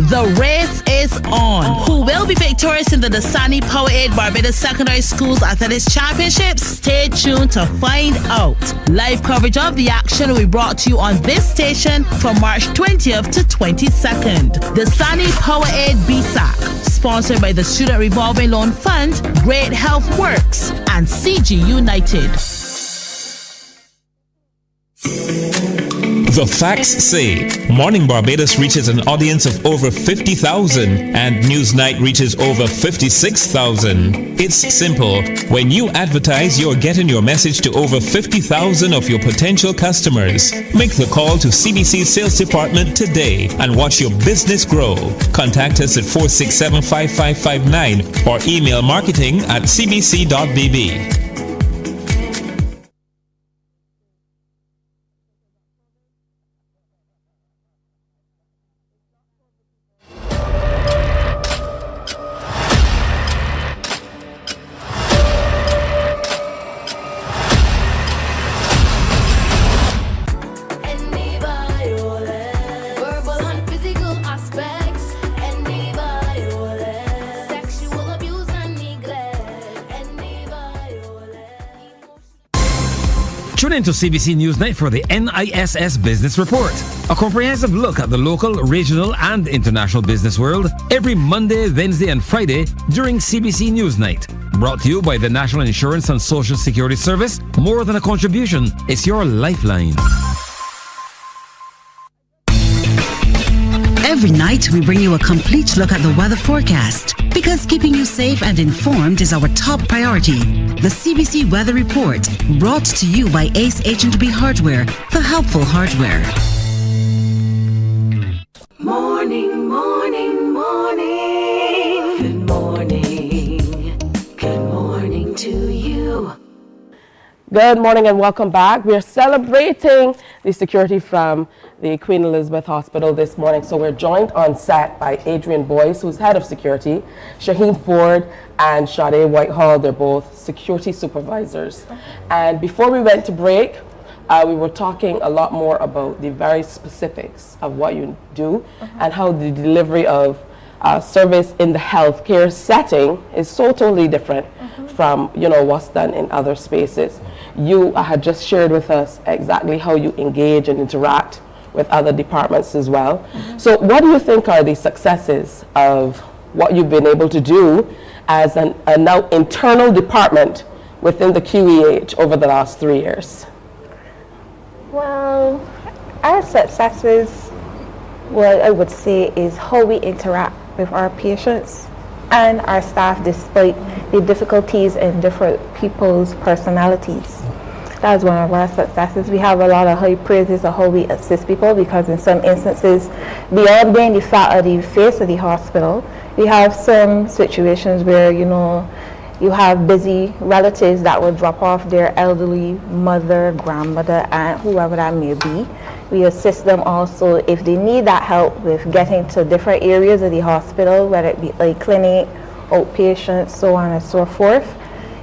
The race is on. Who will be victorious in the Dasani Powerade Barbados Secondary Schools Athletics Championships? Stay tuned to find out. Live coverage of the action will be brought to you on this station from March 20th to 22nd. Dasani Powerade BSAC, sponsored by the Student Revolving Loan Fund, Great Health Works, and CG United.
The facts say Morning Barbados reaches an audience of over 50,000 and Newsnight reaches over 56,000. It's simple. When you advertise, you're getting your message to over 50,000 of your potential customers. Make the call to CBC Sales Department today and watch your business grow. Contact us at 467-5559 or email marketing@cbc.bb.
Tune in to CBC Newsnight for the NISS Business Report, a comprehensive look at the local, regional, and international business world every Monday, Wednesday, and Friday during CBC Newsnight. Brought to you by the National Insurance and Social Security Service. More than a contribution, it's your lifeline.
Every night, we bring you a complete look at the weather forecast because keeping you safe and informed is our top priority. The CBC Weather Report, brought to you by Ace H&B Hardware, the helpful hardware.
Morning, morning, morning. Good morning. Good morning to you.
Good morning and welcome back. We are celebrating the security from the Queen Elizabeth Hospital this morning. So we're joined on set by Adrian Boyce, who's head of security, Shaheen Ford and Sade Whitehall. They're both security supervisors. And before we went to break, we were talking a lot more about the very specifics of what you do and how the delivery of service in the healthcare setting is so totally different from what's done in other spaces. You had just shared with us exactly how you engage and interact with other departments as well. So what do you think are the successes of what you've been able to do as a now internal department within the QEH over the last 3 years?
Well, our successes, what I would say, is how we interact with our patients and our staff despite the difficulties in different people's personalities. That's one of our successes. We have a lot of high praises of how we assist people because in some instances, beyond being the face of the hospital, we have some situations where, you have busy relatives that will drop off their elderly mother, grandmother, aunt, whoever that may be. We assist them also if they need that help with getting to different areas of the hospital, whether it be like clinic, outpatient, so on and so forth.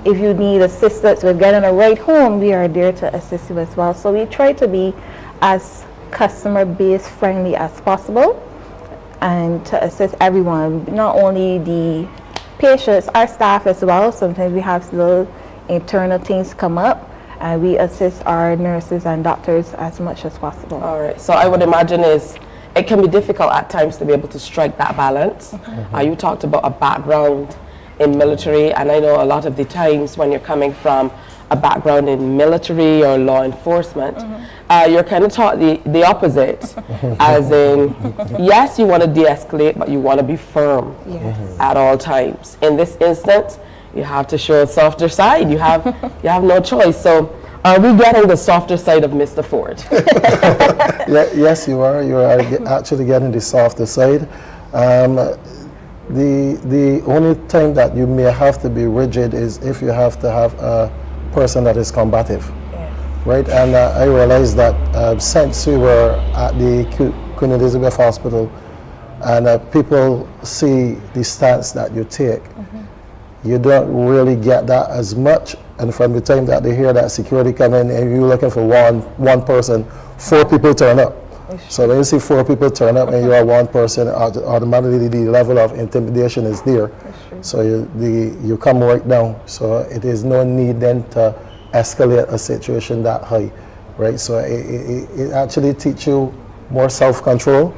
If you need assistance with getting a ride home, we are there to assist you as well. So we try to be as customer-based friendly as possible and to assist everyone, not only the patients, our staff as well. Sometimes we have little internal things come up and we assist our nurses and doctors as much as possible.
All right, so I would imagine it can be difficult at times to be able to strike that balance. You talked about a background in military, and I know a lot of the times when you're coming from a background in military or law enforcement, you're kind of taught the opposite, as in, yes, you want to de-escalate, but you want to be firm at all times. In this instance, you have to show a softer side. You have no choice. So are we getting the softer side of Mr. Ford?
Yes, you are. You are actually getting the softer side. The only time that you may have to be rigid is if you have to have a person that is combative, right? And I realized that since we were at the Queen Elizabeth Hospital and people see the stance that you take, you don't really get that as much. And from the time that they hear that security come in and you're looking for one person, 4 people turn up. So when you see 4 people turn up and you are one person, automatically the level of intimidation is there. So you come right down. So it is no need then to escalate a situation that high, right? So it actually teaches you more self-control,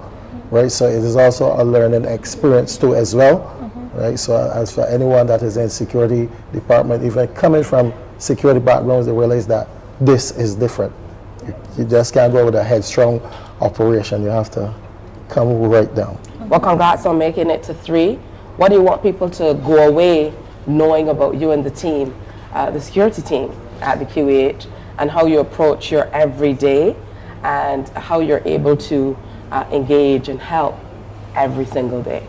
right? So it is also a learning experience too as well, right? So as for anyone that is in security department, even coming from security backgrounds, they realize that this is different. You just can't go with a headstrong operation. You have to come right down.
Well, congrats on making it to 3. What do you want people to go away knowing about you and the team, the security team at the QEH, and how you approach your everyday and how you're able to engage and help every single day?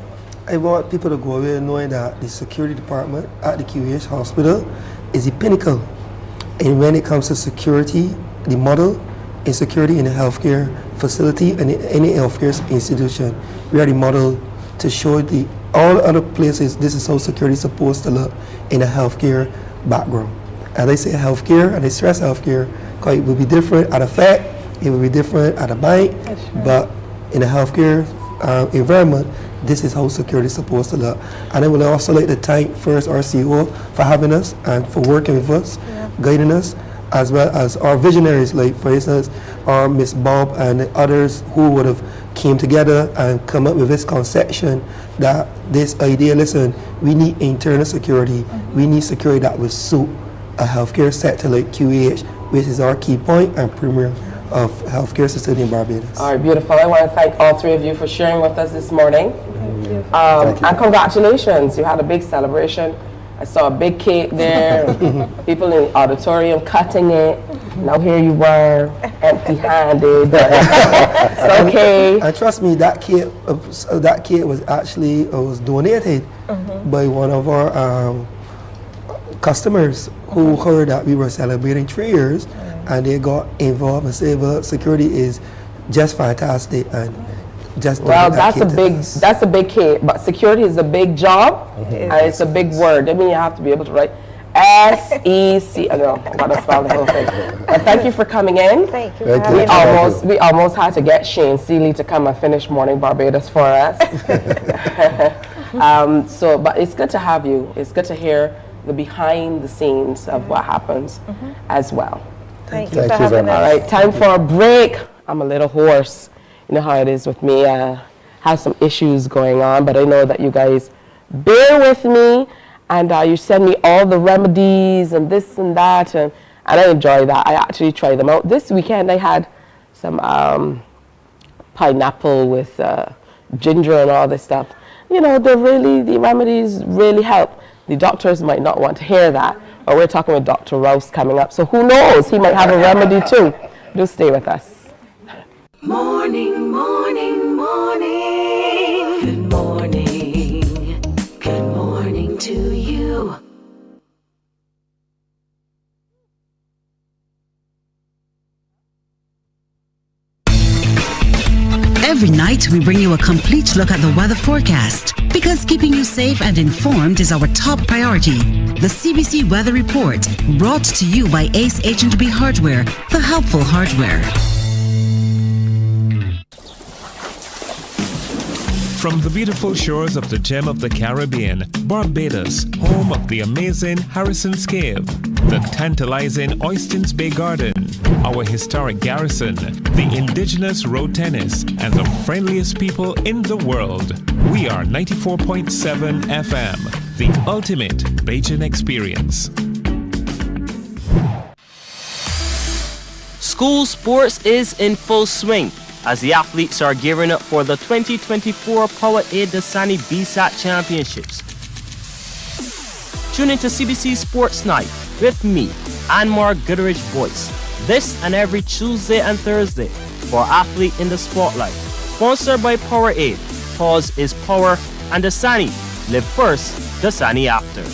I want people to go away knowing that the security department at the QEH hospital is the pinnacle. And when it comes to security, the model in security in a healthcare facility and in any healthcare institution, we are the model to show all other places this is how security is supposed to look in a healthcare background. And I say healthcare, and I stress healthcare, because it will be different at a FAC, it will be different at a bank, but in a healthcare environment, this is how security is supposed to look. And I would also like to thank first our CEO for having us and for working with us, guiding us, as well as our visionaries, like for instance, our Miss Bob and the others who would have came together and come up with this conception that this idea, listen, we need internal security, we need security that will suit a healthcare sector like QAH, which is our key point and premier of healthcare system in Barbados.
All right, beautiful. I want to thank all three of you for sharing with us this morning. And congratulations, you had a big celebration. I saw a big cake there, people in the auditorium cutting it. Now here you were, empty-handed, but it's okay.
And trust me, that cake was actually was donated by one of our customers who heard that we were celebrating 3 years, and they got involved and said, well, security is just fantastic, and just
well, that's a big cake, but security is a big job, and it's a big word. I mean, you have to be able to write S-E-C. I know, I'm gonna spell the whole thing. But thank you for coming in.
Thank you.
We almost had to get Shane Seeley to come and finish Morning Barbados for us. But it's good to have you. It's good to hear the behind the scenes of what happens as well.
Thank you for having us.
All right, time for a break. I'm a little hoarse. You know how it is with me. I have some issues going on, but I know that you guys bear with me, and you send me all the remedies and this and that, and I enjoy that. I actually try them out. This weekend I had some pineapple with ginger and all this stuff. You know, the remedies really help. The doctors might not want to hear that, but we're talking with Dr. Rouse coming up, so who knows, he might have a remedy too. Do stay with us.
Morning, morning, morning. Good morning. Good morning to you.
Every night, we bring you a complete look at the weather forecast because keeping you safe and informed is our top priority. The CBC Weather Report, brought to you by Ace H&B Hardware, the helpful hardware.
From the beautiful shores of the gem of the Caribbean, Barbados, home of the amazing Harrison's Cave, the tantalizing Oystins Bay Garden, our historic garrison, the indigenous road tennis, and the friendliest people in the world. We are 94.7 FM, the ultimate Bajan experience.
School sports is in full swing as the athletes are gearing up for the 2024 Powerade Dasani BSAT Championships. Tune into CBC Sports Night with me, Anmar Goodrich Boyce, this and every Tuesday and Thursday for Athlete in the Spotlight. Sponsored by Powerade. Pause is power, and Dasani. Live first, Dasani after.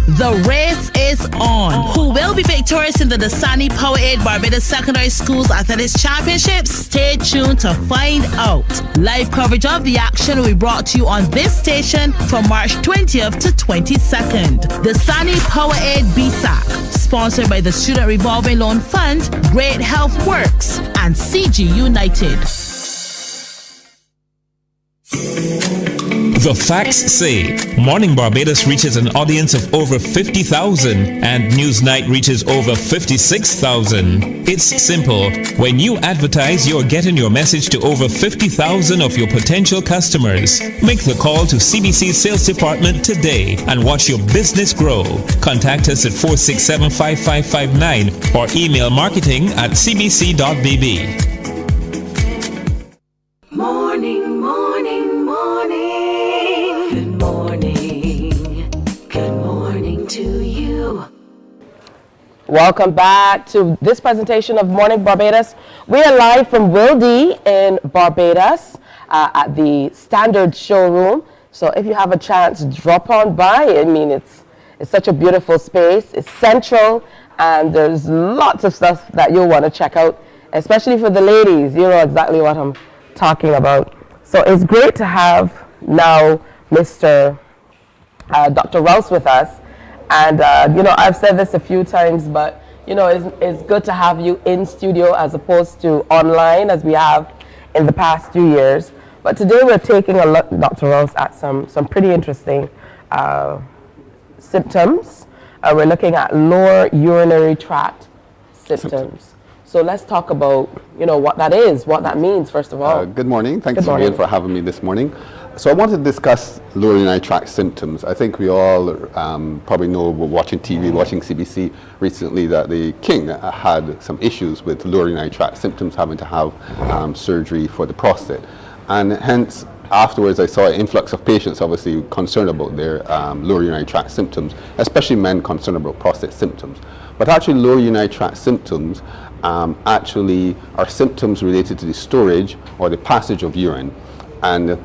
The race is on. Who will be victorious in the Dasani Powerade Barbados Secondary Schools Athletics Championships? Stay tuned to find out. Live coverage of the action will be brought to you on this station from March 20th to 22nd. Dasani Powerade BSAC, sponsored by the Student Revolving Loan Fund, Great Health Works, and CG United.
The facts say Morning Barbados reaches an audience of over 50,000 and Newsnight reaches over 56,000. It's simple. When you advertise, you're getting your message to over 50,000 of your potential customers. Make the call to CBC Sales Department today and watch your business grow. Contact us at 467-5559 or email marketing@cbc.bb.
Morning, morning, morning. Good morning. Good morning to you.
Welcome back to this presentation of Morning Barbados. We are live from Wildey in Barbados at the Standard Showroom. So if you have a chance, drop on by. I mean, it's such a beautiful space. It's central, and there's lots of stuff that you'll want to check out, especially for the ladies. You know exactly what I'm talking about. So it's great to have now Mr. Dr. Rouse with us. And, you know, I've said this a few times, but, you know, it's good to have you in studio as opposed to online as we have in the past few years. But today we're taking a look, Dr. Rouse, at some pretty interesting symptoms We're looking at lower urinary tract symptoms. So let's talk about, what that is, what that means, first of all.
Good morning. Thanks
Good morning.
again for having me this morning. So I wanted to discuss lower urinary tract symptoms. I think we all probably know, we're watching TV, watching CBC recently, that the King had some issues with lower urinary tract symptoms, having to have surgery for the prostate. And hence, afterwards, I saw an influx of patients obviously concerned about their lower urinary tract symptoms, especially men concerned about prostate symptoms. But actually, lower urinary tract symptoms actually are symptoms related to the storage or the passage of urine. And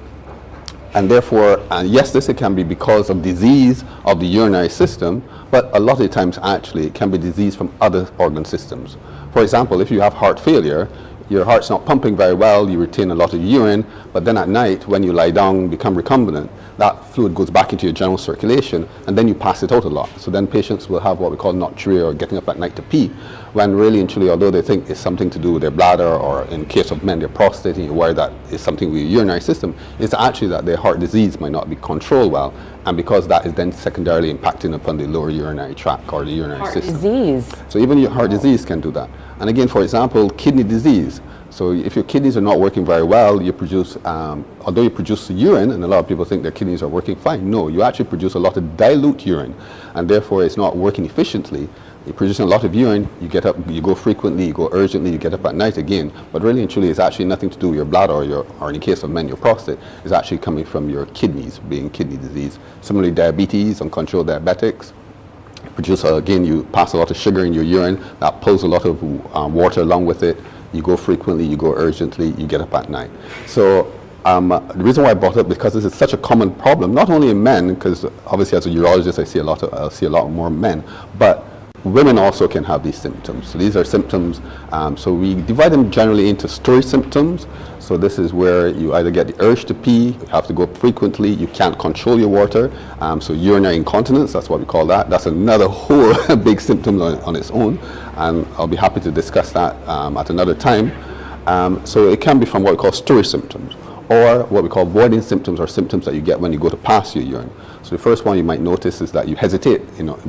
therefore, yes, this can be because of disease of the urinary system, but a lot of the times actually it can be disease from other organ systems. For example, if you have heart failure, your heart's not pumping very well, you retain a lot of urine, but then at night when you lie down, become recumbent, that fluid goes back into your general circulation and then you pass it out a lot. So then patients will have what we call nocturia, or getting up at night to pee, when really and truly, although they think it's something to do with their bladder, or in case of men, their prostate, and you're worried that is something with your urinary system, it's actually that their heart disease might not be controlled well, and because that is then secondarily impacting upon the lower urinary tract or the urinary system.
Heart disease.
So even your heart disease can do that. And again, for example, kidney disease. So if your kidneys are not working very well, you produce, although you produce urine, and a lot of people think their kidneys are working fine, no, you actually produce a lot of dilute urine, and therefore it's not working efficiently. You're producing a lot of urine, you get up, you go frequently, you go urgently, you get up at night again, but really and truly it's actually nothing to do with your bladder or in the case of men, your prostate, is actually coming from your kidneys, being kidney disease. Similarly, diabetes, uncontrolled diabetics, produce, again, you pass a lot of sugar in your urine, that pulls a lot of water along with it. You go frequently, you go urgently, you get up at night. So the reason why I brought it up, because this is such a common problem, not only in men, because obviously as a urologist I see a lot more men, but women also can have these symptoms. So these are symptoms, so we divide them generally into storage symptoms. So this is where you either get the urge to pee, you have to go frequently, you can't control your water, so urinary incontinence, that's what we call that. That's another whole big symptom on its own, and I'll be happy to discuss that at another time. So it can be from what we call storage symptoms, or what we call voiding symptoms, or symptoms that you get when you go to pass your urine. So the first one you might notice is that you hesitate,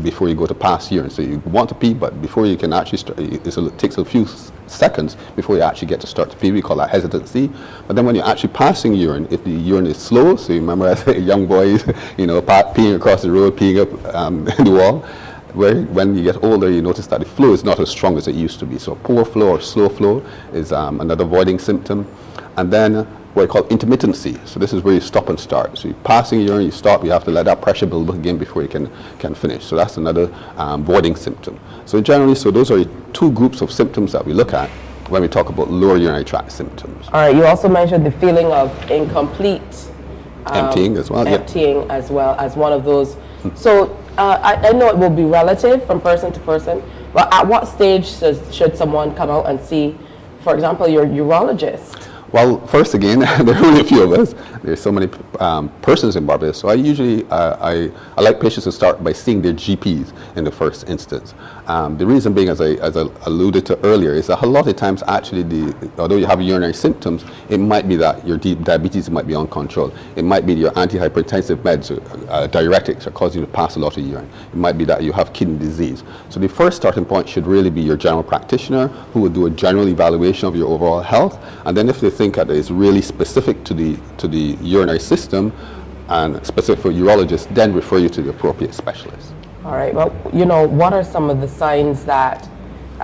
before you go to pass urine. So you want to pee, but before you can actually start, it takes a few seconds before you actually get to start to pee. We call that hesitancy. But then when you're actually passing urine, if the urine is slow, so you remember as a young boy, peeing across the road, peeing up the wall, when you get older, you notice that the flow is not as strong as it used to be. So poor flow or slow flow is another voiding symptom. And then what we call intermittency. So this is where you stop and start. So you're passing urine, you stop, you have to let that pressure build up again before you can finish. So that's another voiding symptom. So generally, those are the two groups of symptoms that we look at when we talk about lower urinary tract symptoms.
All right, you also mentioned the feeling of incomplete.
Emptying as well.
Emptying as well as one of those. So I know it will be relative from person to person, but at what stage should someone come out and see, for example, your urologist?
Well, first again, there are only a few of us. There's so many persons in Barbados. So I usually, I like patients to start by seeing their GPs in the first instance. The reason being, as I alluded to earlier, is that a lot of times actually, although you have urinary symptoms, it might be that your diabetes might be uncontrolled. It might be your antihypertensive meds, diuretics, are causing you to pass a lot of urine. It might be that you have kidney disease. So the first starting point should really be your general practitioner, who will do a general evaluation of your overall health. And then if they think that it's really specific to the urinary system and specific for urologists, then refer you to the appropriate specialist.
All right. Well, what are some of the signs that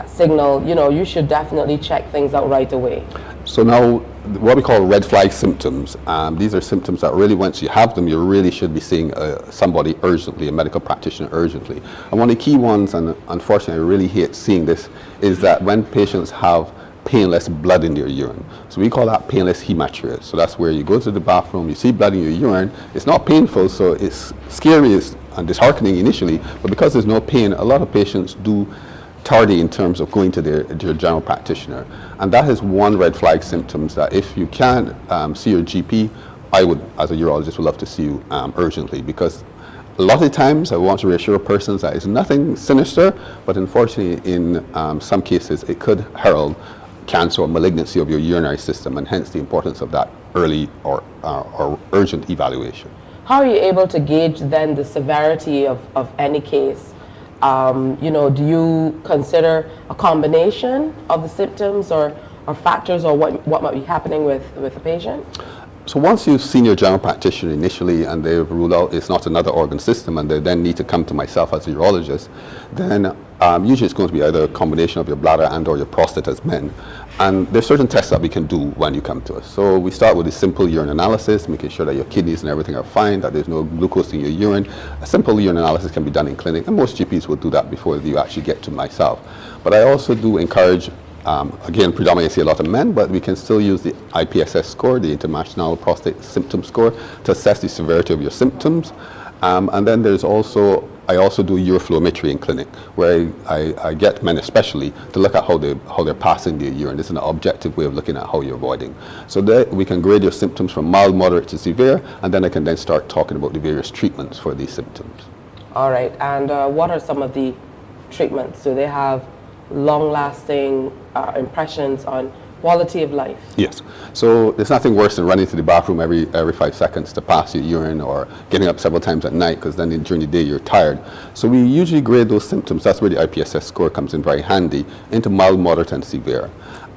signal, you should definitely check things out right away?
So now, what we call red flag symptoms, these are symptoms that really, once you have them, you really should be seeing somebody urgently, a medical practitioner urgently. And one of the key ones, and unfortunately I really hate seeing this, is that when patients have painless blood in their urine. So we call that painless hematuria. So that's where you go to the bathroom, you see blood in your urine, it's not painful, so it's scary and disheartening initially, but because there's no pain, a lot of patients do tardy in terms of going to their general practitioner. And that is one red flag symptoms that if you can see your GP, I would, as a urologist, would love to see you urgently, because a lot of the times I want to reassure persons that it's nothing sinister, but unfortunately in some cases it could herald cancer or malignancy of your urinary system, and hence the importance of that early or urgent evaluation.
How are you able to gauge then the severity of any case Do you consider a combination of the symptoms or factors, or what might be happening with a patient?
So once you've seen your general practitioner initially and they've ruled out it's not another organ system and they then need to come to myself as a urologist, then usually it's going to be either a combination of your bladder and or your prostate as men. And there's certain tests that we can do when you come to us. So we start with a simple urine analysis, making sure that your kidneys and everything are fine, that there's no glucose in your urine. A simple urine analysis can be done in clinic, and most GPs will do that before you actually get to myself. But I also do encourage, again, predominantly I see a lot of men, but we can still use the IPSS score, the International Prostate Symptom Score, to assess the severity of your symptoms. And then I also do uroflowmetry in clinic, where I get men especially to look at how they're passing their urine. This is an objective way of looking at how you're avoiding. So that we can grade your symptoms from mild, moderate to severe, and then I can then start talking about the various treatments for these symptoms.
All right, and what are some of the treatments? Do they have long-lasting impressions on quality of life?
Yes. So there's nothing worse than running to the bathroom every 5 seconds to pass your urine, or getting up several times at night, because then during the day you're tired. So we usually grade those symptoms, that's where the IPSS score comes in very handy, into mild, moderate and severe.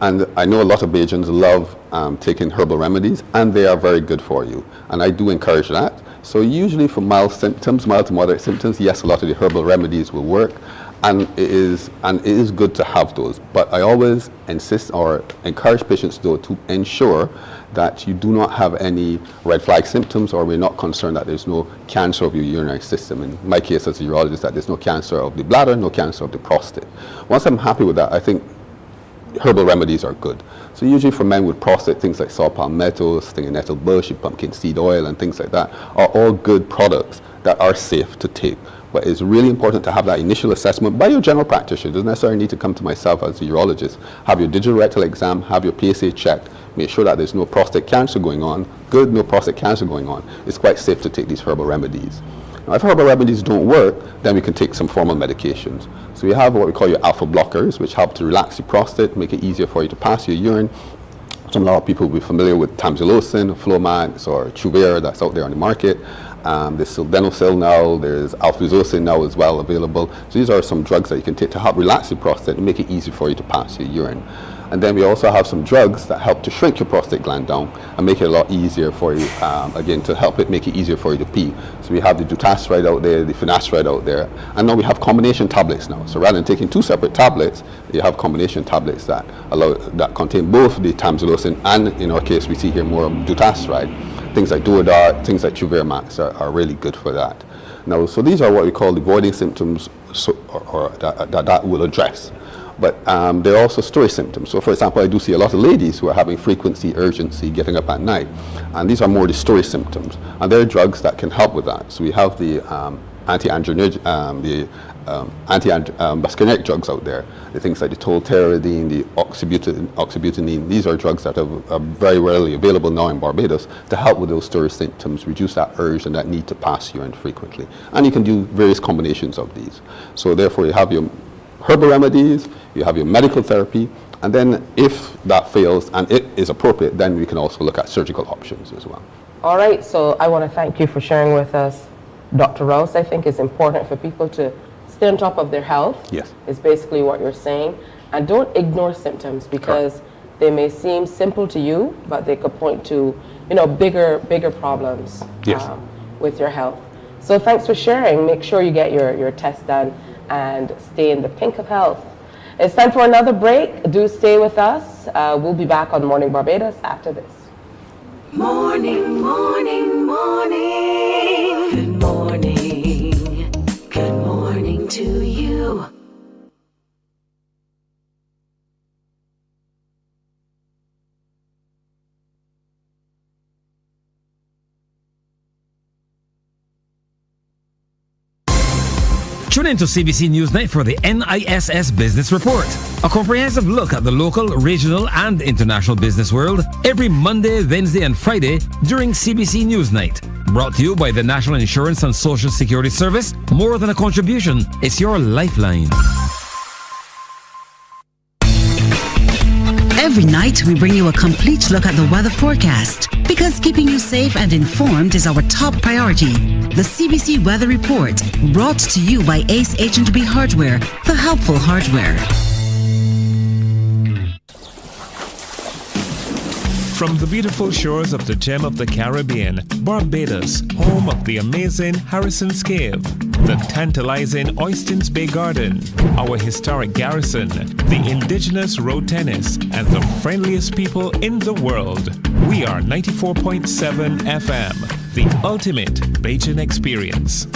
And I know a lot of Bajans love taking herbal remedies, and they are very good for you. And I do encourage that. So usually for mild symptoms, mild to moderate symptoms, yes, a lot of the herbal remedies will work. And it is good to have those, but I always insist or encourage patients though to ensure that you do not have any red flag symptoms, or we're not concerned that there's no cancer of your urinary system. In my case as a urologist, that there's no cancer of the bladder, no cancer of the prostate. Once I'm happy with that, I think herbal remedies are good. So usually for men with prostate, things like saw palmetto, stinging nettle bush, pumpkin seed oil and things like that are all good products that are safe to take. But it's really important to have that initial assessment by your general practitioner. It doesn't necessarily need to come to myself as a urologist. Have your digital rectal exam, have your PSA checked, make sure that there's no prostate cancer going on. Good, no prostate cancer going on. It's quite safe to take these herbal remedies. Now, if herbal remedies don't work, then we can take some formal medications. So we have what we call your alpha blockers, which help to relax your prostate, make it easier for you to pass your urine. A lot of people will be familiar with tamsulosin, Flomax, or Truvera that's out there on the market. There's sildenafil now, there's alfuzosin now as well available. So these are some drugs that you can take to help relax your prostate and make it easy for you to pass your urine. And then we also have some drugs that help to shrink your prostate gland down and make it a lot easier for you, again, to help it make it easier for you to pee. So we have the dutasteride out there, the finasteride out there, and now we have combination tablets now. So rather than taking two separate tablets, you have combination tablets that contain both the tamsulosin and, in our case, we see here more dutasteride. Things like Duodart, things like Truvera Max are really good for that. Now, so these are what we call avoiding symptoms that will address. But there are also storage symptoms. So for example, I do see a lot of ladies who are having frequency, urgency, getting up at night. And these are more the storage symptoms. And there are drugs that can help with that. So we have the anti-muscarinic drugs out there. The things like the tolterodine, the oxybutynin. These are drugs that are very rarely available now in Barbados to help with those storage symptoms, reduce that urge and that need to pass urine frequently. And you can do various combinations of these. So therefore you have your herbal remedies, you have your medical therapy, and then if that fails and it is appropriate, then we can also look at surgical options as well.
All right, so I want to thank you for sharing with us, Dr. Rouse. I think it's important for people to stay on top of their health.
Yes.
Is basically what you're saying. And don't ignore symptoms, because they may seem simple to you, but they could point to, bigger problems with your health. So thanks for sharing. Make sure you get your test done and stay in the pink of health. It's time for another break. Do stay with us. We'll be back on Morning Barbados after this.
Morning, morning, morning. Good morning. Good morning to you.
Tune in to CBC Newsnight for the NISS Business Report, a comprehensive look at the local, regional, and international business world every Monday, Wednesday, and Friday during CBC Newsnight. Brought to you by the National Insurance and Social Security Service. More than a contribution, it's your lifeline.
Every night, we bring you a complete look at the weather forecast because keeping you safe and informed is our top priority. The CBC Weather Report, brought to you by Ace H&B Hardware, the helpful hardware.
From the beautiful shores of the gem of the Caribbean, Barbados, home of the amazing Harrison's Cave, the tantalizing Oistins Bay Garden, our historic garrison, the indigenous road tennis, and the friendliest people in the world. We are 94.7 FM, the ultimate Bajan experience.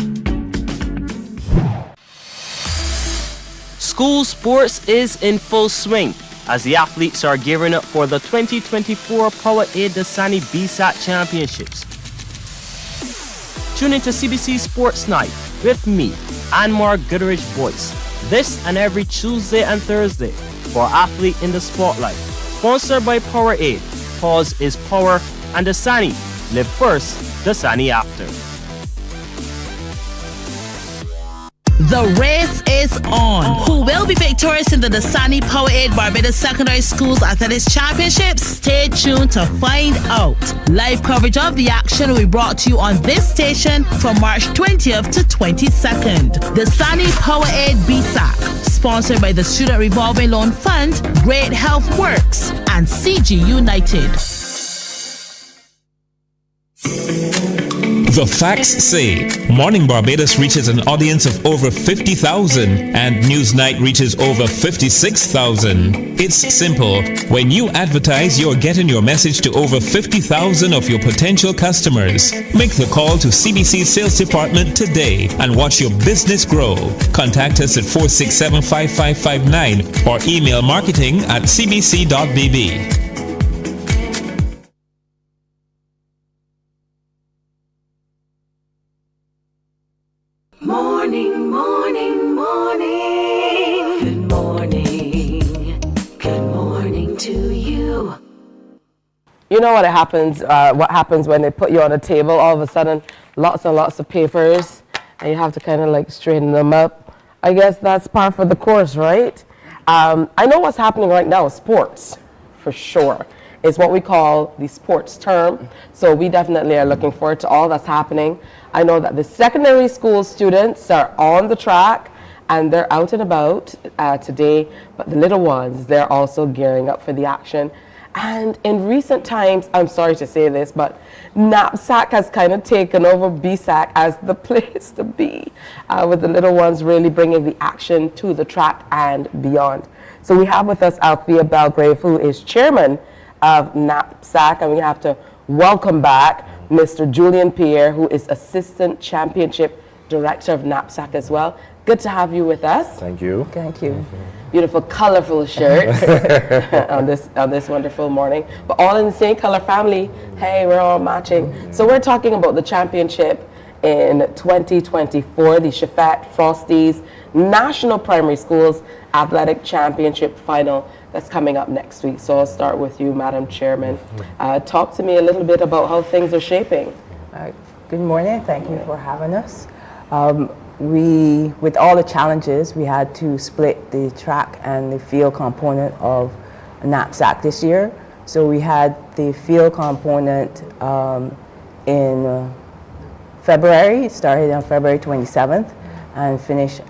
School sports is in full swing as the athletes are gearing up for the 2024 Powerade Dasani BSAT Championships. Tune into CBC Sports Night with me, Anmar Goodrich Boyce, this and every Tuesday and Thursday for Athlete in the Spotlight. Sponsored by Powerade. Pause is power, and Dasani. Live first, Dasani after.
The race is on. Who will be victorious in the Dasani Powerade Barbados Secondary Schools Athletics Championships? Stay tuned to find out. Live coverage of the action will be brought to you on this station from March 20th to 22nd. Dasani Powerade BSAC, sponsored by the Student Revolving Loan Fund, Great Health Works, and CG United.
The facts say Mornin Barbados reaches an audience of over 50,000 and Newsnight reaches over 56,000. It's simple. When you advertise, you're getting your message to over 50,000 of your potential customers. Make the call to CBC Sales Department today and watch your business grow. Contact us at 467-5559 or email marketing@cbc.bb.
Morning, morning, morning. Good morning. Good morning to you.
You know what happens? What happens when they put you on a table? All of a sudden, lots and lots of papers, and you have to kind of like straighten them up. I guess that's par for the course, right? I know what's happening right now. Sports, for sure, is what we call the sports term. So we definitely are looking forward to all that's happening. I know that the secondary school students are on the track and they're out and about today, but the little ones, they're also gearing up for the action. And in recent times, I'm sorry to say this, but Napsac has kind of taken over BSAC as the place to be, with the little ones really bringing the action to the track and beyond. So we have with us Althea Belgrave, who is chairman of Napsac, and we have to welcome back Mr. Julian Pierre, who is Assistant Championship Director of Napsac as well. Good to have you with us.
Thank you.
Thank you. Beautiful, colorful shirt on this wonderful morning, but all in the same color family. Hey, we're all matching. So we're talking about the championship in 2024, the Shafat Frosties National Primary Schools Athletic Championship Final that's coming up next week. So I'll start with you, Madam Chairman. Talk to me a little bit about how things are shaping.
Good morning. Thank you for having us. With all the challenges, we had to split the track and the field component of Napsac this year. So we had the field component in February, started on February 27th and finished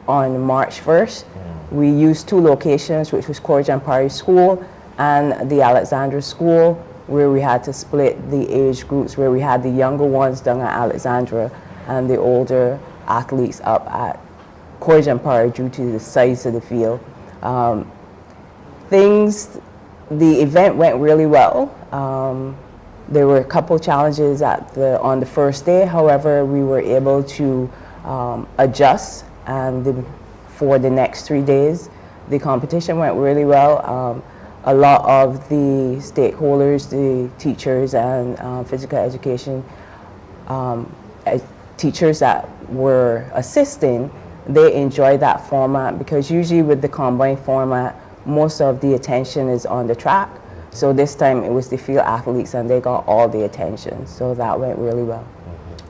on March 1st. We used two locations, which was Corridge Empire School and the Alexandra School, where we had to split the age groups, where we had the younger ones down at Alexandra and the older athletes up at Corridge Empire due to the size of the field. The event went really well. There were a couple challenges on the first day. However, we were able to adjust, and for the next 3 days, the competition went really well. A lot of the stakeholders, the teachers and physical education teachers that were assisting, they enjoyed that format because usually with the combined format, most of the attention is on the track. So this time it was the field athletes and they got all the attention. So that went really well.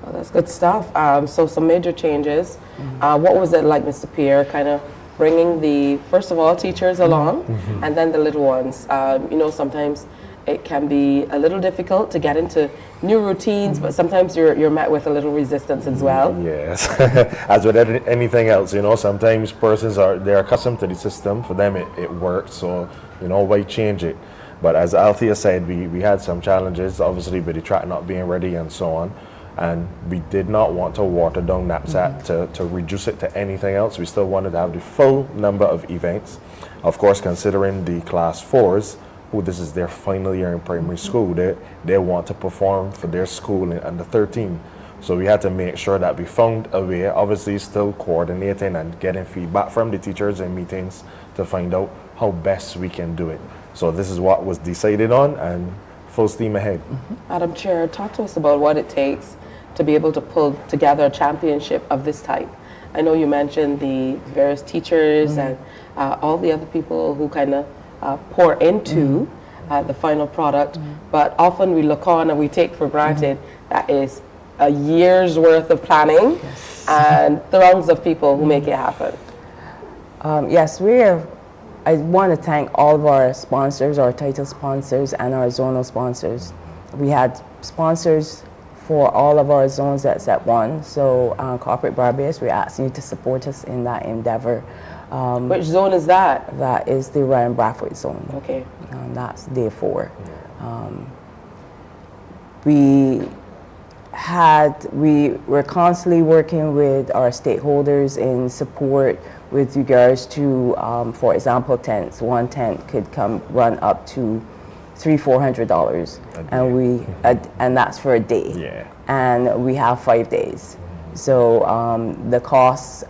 Oh, that's good stuff. So some major changes. What was it like, Mr. Pierre, kind of bringing the, first of all, teachers along, and then the little ones. You know, sometimes it can be a little difficult to get into new routines, but sometimes you're met with a little resistance as well.
Yes, as with anything else, you know, sometimes persons they're accustomed to the system. For them, it works, so, you know, why change it? But as Althea said, we had some challenges, obviously, with the track not being ready and so on. And we did not want to water down Napsac to reduce it to anything else. We still wanted to have the full number of events. Of course, considering the class 4s, who this is their final year in primary school, they want to perform for their school in under 13. So we had to make sure that we found a way, obviously still coordinating and getting feedback from the teachers in meetings to find out how best we can do it. So this is what was decided on, and full steam ahead.
Madam Chair, talk to us about what it takes to be able to pull together a championship of this type. I know you mentioned the various teachers and all the other people who kind of pour into the final product, but often we look on and we take for granted that is a year's worth of planning and throngs of people who make it happen.
Yes, I want to thank all of our sponsors, our title sponsors and our zonal sponsors. We had sponsors for all of our zones except one. So Corporate Barbados, we're asking you to support us in that endeavor.
Which zone is that?
That is the Ryan Brathwaite zone.
Okay.
That's day 4. We were constantly working with our stakeholders in support with regards to, for example, tents. One tent could run up to $300-400, and that's for a day.
Yeah.
And we have 5 days, so the cost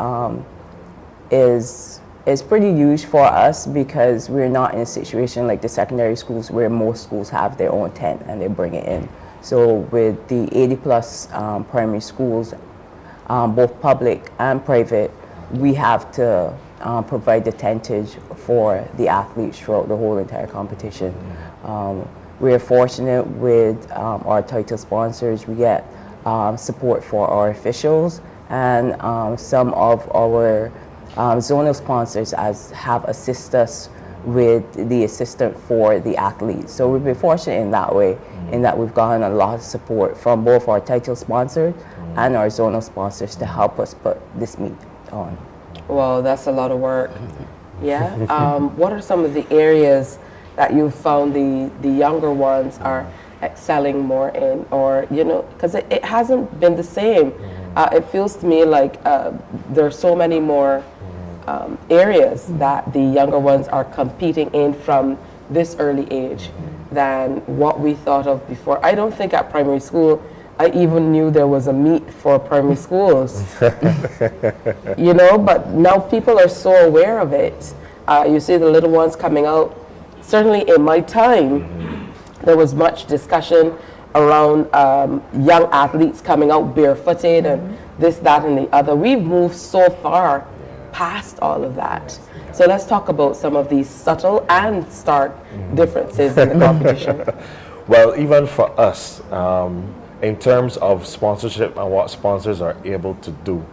is pretty huge for us because we're not in a situation like the secondary schools where most schools have their own tent and they bring it in. So with the 80+ primary schools, both public and private, we have to provide the tentage for the athletes throughout the whole entire competition. We're fortunate with our title sponsors. We get support for our officials, and some of our zonal sponsors have assisted us with the assistant for the athletes. So we've been fortunate in that way, in that we've gotten a lot of support from both our title sponsors and our zonal sponsors to help us put this meet on.
Well, that's a lot of work. Yeah. What are some of the areas that you've found the younger ones are excelling more in, or, you know, because it hasn't been the same. It feels to me like there are so many more areas that the younger ones are competing in from this early age than what we thought of before. I don't think at primary school I even knew there was a meet for primary schools. You know, but now people are so aware of it. You see the little ones coming out. Certainly in my time, there was much discussion around young athletes coming out barefooted and this, that, and the other. We've moved so far past all of that. So let's talk about some of these subtle and stark differences in the competition.
Well, even for us, in terms of sponsorship and what sponsors are able to do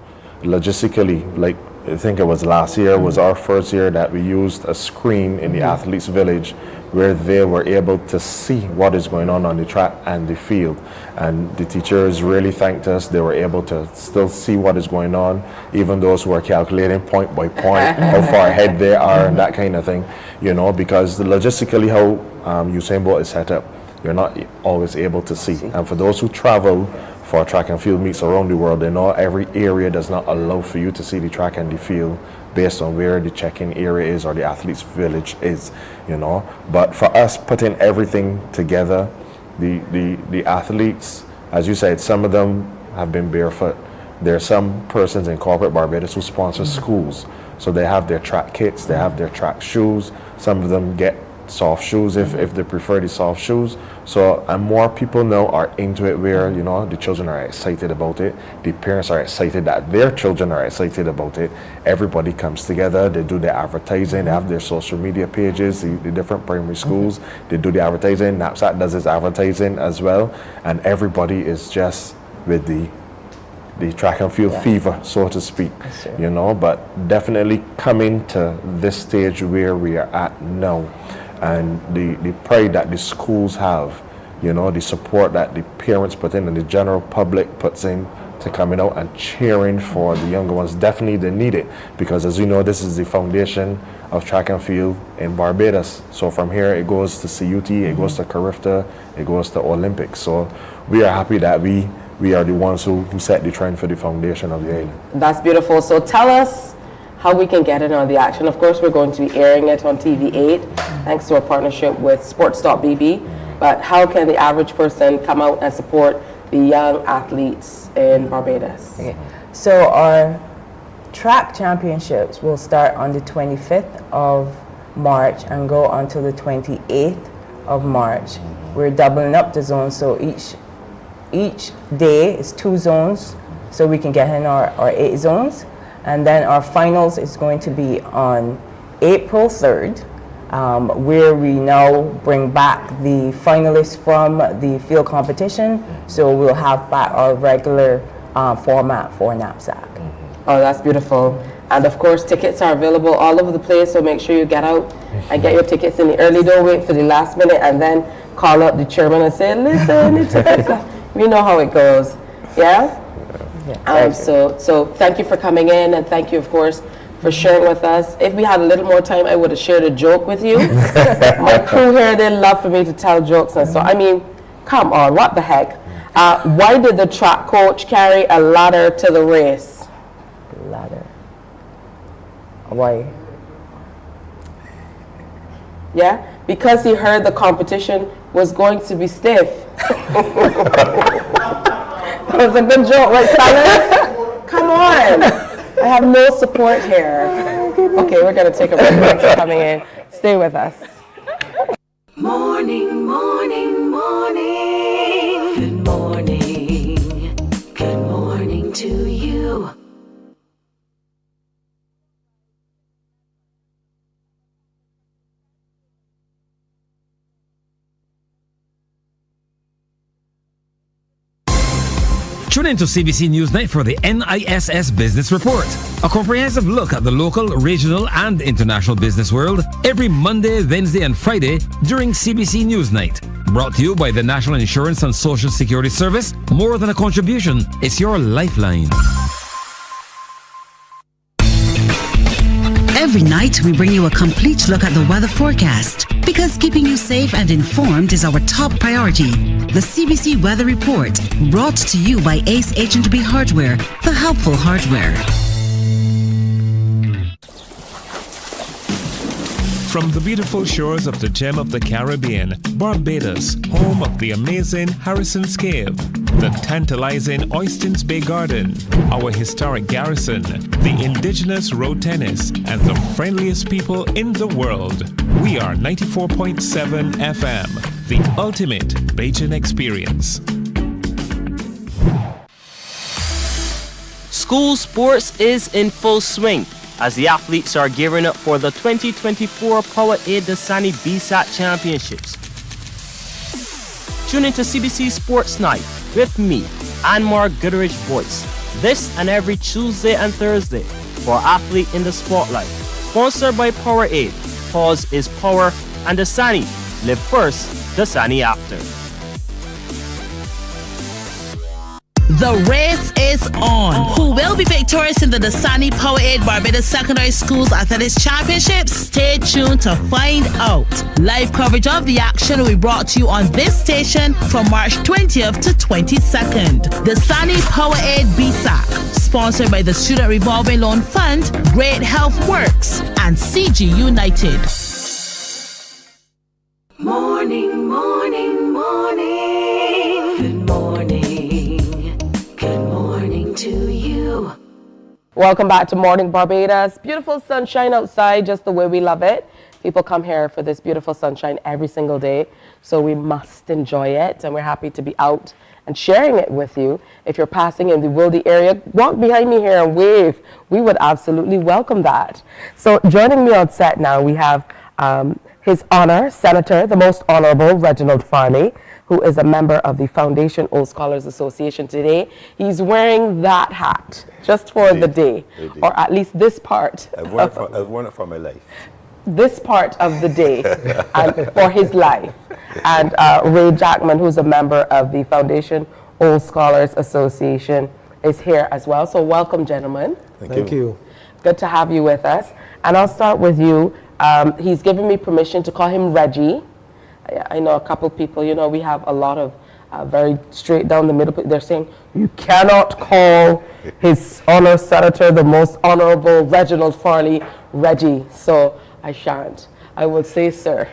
logistically, like I think it was last year was our first year that we used a screen in the athletes village where they were able to see what is going on the track and the field, and the teachers really thanked us. They were able to still see what is going on, even those who are calculating point by point how far ahead they are and that kind of thing, you know, because logistically how Usain Bolt is set up, you're not always able to see. And for those who travel for track and field meets around the world, they know every area does not allow for you to see the track and the field based on where the check-in area is or the athletes village is, you know. But for us, putting everything together, the athletes, as you said, some of them have been barefoot. There are some persons in Corporate Barbados who sponsor schools, so they have their track kits, they have their track shoes. Some of them get soft shoes if they prefer the soft shoes. So, and more people now are into it where, you know, the children are excited about it, the parents are excited that their children are excited about it. Everybody comes together, they do their advertising, they have their social media pages, the different primary schools, they do the advertising, Napsac does its advertising as well, and everybody is just with the track and field fever, so to speak, you know, but definitely coming to this stage where we are at now, and the pride that the schools have, you know, the support that the parents put in and the general public puts in to coming out and cheering for the younger ones. Definitely they need it, because as you know, this is the foundation of track and field in Barbados. So from here it goes to CUT, it goes to Carifta, it goes to Olympics. So we are happy that we are the ones who set the trend for the foundation of the island.
That's beautiful. So tell us how we can get in on the action. Of course, we're going to be airing it on TV8, thanks to our partnership with Sports.bb. But how can the average person come out and support the young athletes in Barbados?
Okay. So our track championships will start on the 25th of March and go until the 28th of March. We're doubling up the zones, so each day is 2 zones, so we can get in our 8 zones. And then our finals is going to be on April 3rd, where we now bring back the finalists from the field competition. So we'll have back our regular format for Napsac.
Oh, that's beautiful. And of course, tickets are available all over the place, so make sure you get out and get your tickets in the early. Don't wait for the last minute and then call up the chairman and say, listen, the tickets are... We know how it goes. Yeah? So thank you for coming in, and thank you, of course, for sharing with us. If we had a little more time, I would have shared a joke with you. My crew here, they love for me to tell jokes, and so, I mean, come on, what the heck? Why did the track coach carry a ladder to the race?
Ladder. Why?
Yeah? Because he heard the competition was going to be stiff. That was a good joke, right, fellas? Come on. I have no support here. Okay, we're going to take a break. Thanks for coming in. Stay with us.
Morning, morning, morning. Good morning. Good morning to you.
Tune into CBC Newsnight for the NISS Business Report, a comprehensive look at the local, regional, and international business world every Monday, Wednesday, and Friday during CBC Newsnight. Brought to you by the National Insurance and Social Security Service. More than a contribution, it's your lifeline.
Every night, we bring you a complete look at the weather forecast, because keeping you safe and informed is our top priority. The CBC Weather Report, brought to you by Ace H&B Hardware, the helpful hardware.
From the beautiful shores of the gem of the Caribbean, Barbados, home of the amazing Harrison's Cave, the tantalizing Oystins Bay Garden, our historic garrison, the indigenous road tennis, and the friendliest people in the world. We are 94.7 FM, the ultimate Bajan experience.
School sports is in full swing as the athletes are gearing up for the 2024 Powerade Dasani BSAT Championships. Tune into CBC Sports Night with me, Anmar Goodrich Boyce, this and every Tuesday and Thursday for Athlete in the Spotlight. Sponsored by Powerade. Pause is power, and Dasani. Live first, Dasani after.
The race is on. Who will be victorious in the Dasani Powerade Barbados Secondary Schools Athletics Championships? Stay tuned to find out. Live coverage of the action will be brought to you on this station from March 20th to 22nd. Dasani Powerade BSAC, sponsored by the Student Revolving Loan Fund, Great Health Works, and CG United.
Morning, morning, morning. Good morning. Good morning to you.
Welcome back to Morning Barbados. Beautiful sunshine outside, just the way we love it. People come here for this beautiful sunshine every single day, so we must enjoy it, and we're happy to be out and sharing it with you. If you're passing in the Wildey area, walk behind me here and wave. We would absolutely welcome that. So joining me on set now, we have His Honor, Senator, the Most Honorable Reginald Farley, who is a member of the Foundation Old Scholars Association today. He's wearing that hat just for the day, or at least this part.
I've worn it for my life.
This part of the day and for his life. And Ray Jackman, who's a member of the Foundation Old Scholars Association, is here as well. So welcome, gentlemen.
Thank you.
Good to have you with us. And I'll start with you. He's given me permission to call him Reggie. I know a couple people, you know, we have a lot of very straight down the middle. They're saying, you cannot call His Honor Senator, the Most Honorable Reginald Farley, Reggie. So I shan't. I will say sir.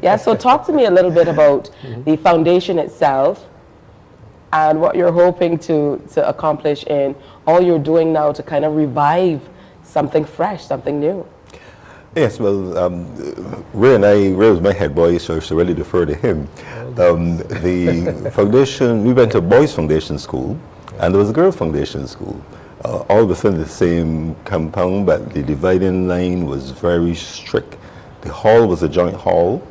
Yeah, so talk to me a little bit about the foundation itself and what you're hoping to accomplish in all you're doing now to kind of revive something fresh, something new.
Yes, well, Ray was my head boy, so I should really defer to him. The foundation, we went to a boys' foundation school, and there was a girls' foundation school, all within the same compound, but the dividing line was very strict. The hall was a joint hall.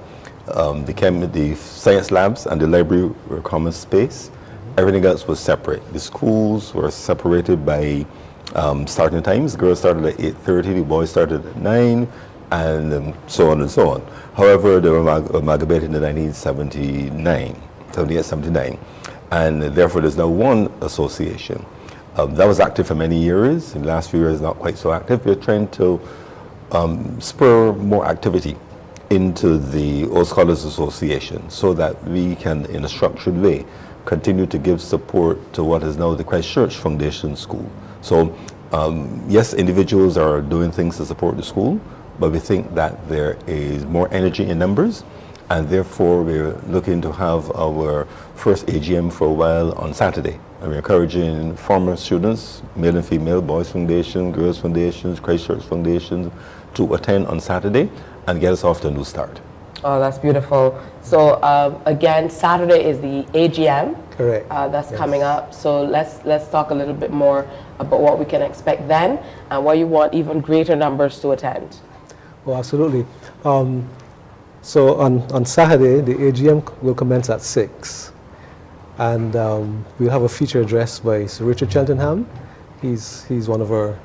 The science labs and the library were common space. Everything else was separate. The schools were separated by starting times. The girls started at 8:30, the boys started at 9, and so on and so on. However, they were amalgamated in 1978, 79, and therefore there's now one association. That was active for many years. In the last few years, not quite so active. We're trying to spur more activity into the Old Scholars Association so that we can, in a structured way, continue to give support to what is now the Christchurch Foundation School. So, yes, individuals are doing things to support the school, but we think that there is more energy in numbers, and therefore we're looking to have our first AGM for a while on Saturday. And we're encouraging former students, male and female, Boys Foundation, Girls Foundations, Christchurch Foundations, to attend on Saturday and get us off to a new start.
Oh, that's beautiful. So again, Saturday is the AGM.
Correct.
That's coming up. So let's talk a little bit more about what we can expect then and why you want even greater numbers to attend.
Oh, absolutely. So on Saturday, the AGM will commence at 6. And we'll have a feature address by Sir Richard Cheltenham. He's one of our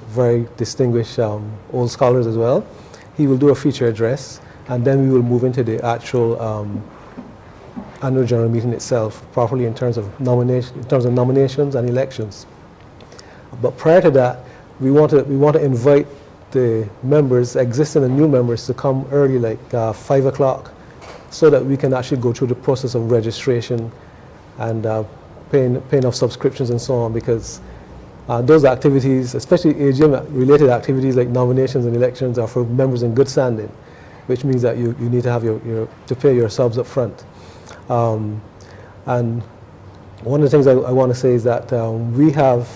very distinguished old scholars as well. He will do a feature address, and then we will move into the actual annual general meeting itself, properly in terms of nominations and elections. But prior to that, we want to invite the members, existing and new members, to come early, like 5 o'clock, so that we can actually go through the process of registration and paying of subscriptions and so on, because those activities, especially AGM-related activities like nominations and elections, are for members in good standing, which means that you need to have to pay your subs up front. And one of the things I want to say is that we have,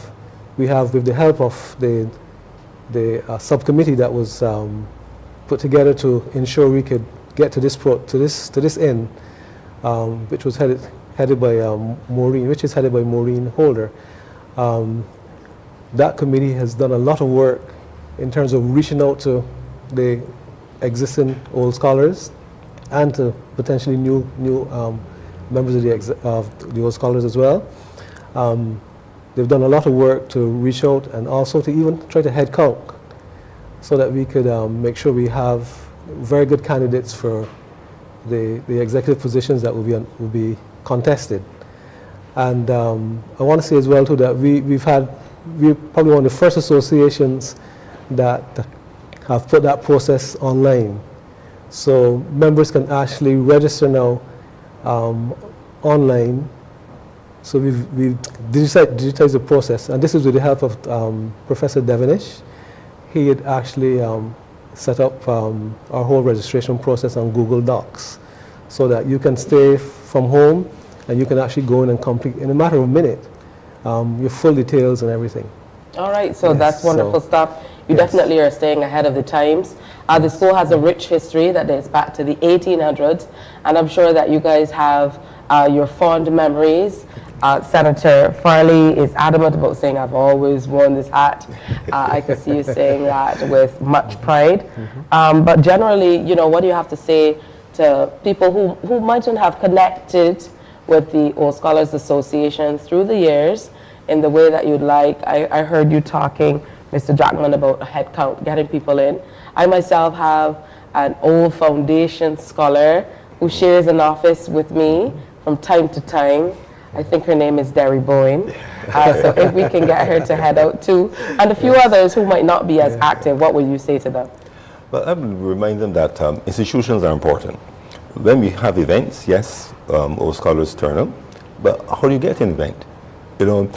with the help of the subcommittee that was put together to ensure we could get to this end, which was headed by Maureen Holder. That committee has done a lot of work in terms of reaching out to the existing old scholars and to potentially new members of the old scholars as well. They've done a lot of work to reach out and also to even try to head count so that we could make sure we have very good candidates for the executive positions that will be contested. And I want to say as well too that we're probably one of the first associations that have put that process online. So members can actually register now online. So we've digitized the process, and this is with the help of Professor Devenish. He had actually set up our whole registration process on Google Docs, so that you can stay from home and you can actually go in and complete in a matter of a minute your full details and everything.
All right, so that's wonderful stuff. You definitely are staying ahead of the times. The school has a rich history that dates back to the 1800s, and I'm sure that you guys have your fond memories. Senator Farley is adamant about saying, I've always worn this hat. I can see you saying that with much pride. But generally, you know, what do you have to say to people who mightn't have connected with the Old Scholars Association through the years in the way that you'd like? I heard you talking, Mr. Jackman, about a head count, getting people in. I myself have an old foundation scholar who shares an office with me from time to time. I think her name is Derry Bowen. So if we can get her to head out too, and a few others who might not be as active, what will you say to them?
Well, I would remind them that institutions are important. When we have events, yes, Old Scholars turn up, but how do you get an event? You know,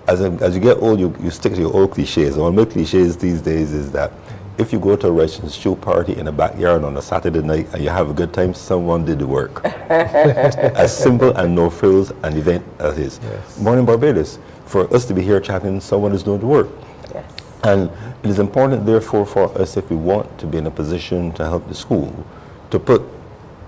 as you get old, you stick to your old cliches. And one of my cliches these days is that if you go to a Russian stew party in a backyard on a Saturday night and you have a good time, someone did the work. As simple and no frills an event as is. Yes. Mornin Barbados, for us to be here chatting, someone is doing the work.
Yes.
And it is important, therefore, for us, if we want to be in a position to help the school, to put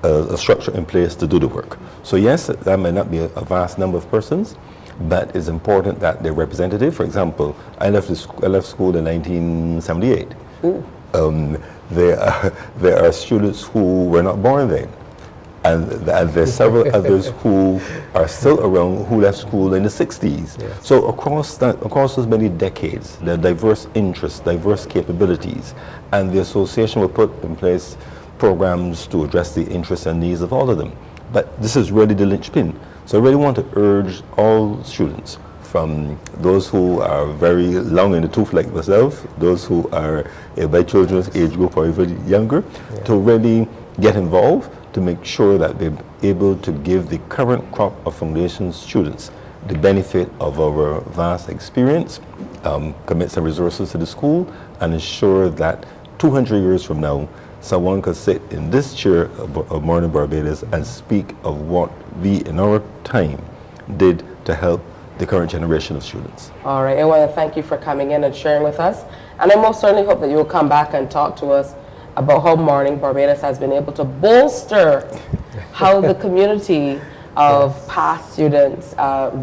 a structure in place to do the work. So yes, that may not be a vast number of persons, but it's important that they're representative. For example, I left school in 1978. There are students who were not born then, and there's several others who are still around who left school in the 60s. Yes. So across those many decades, there are diverse interests, diverse capabilities, and the association will put in place programs to address the interests and needs of all of them. But this is really the linchpin. So I really want to urge all students, from those who are very long in the tooth like myself, those who are by children's age group or even younger, to really get involved to make sure that they're able to give the current crop of foundation students the benefit of our vast experience, commit some resources to the school, and ensure that 200 years from now, someone could sit in this chair of Mornin Barbados and speak of what we in our time did to help the current generation of students.
All right, I want to thank you for coming in and sharing with us. And I most certainly hope that you will come back and talk to us about how Mornin Barbados has been able to bolster how the community of past students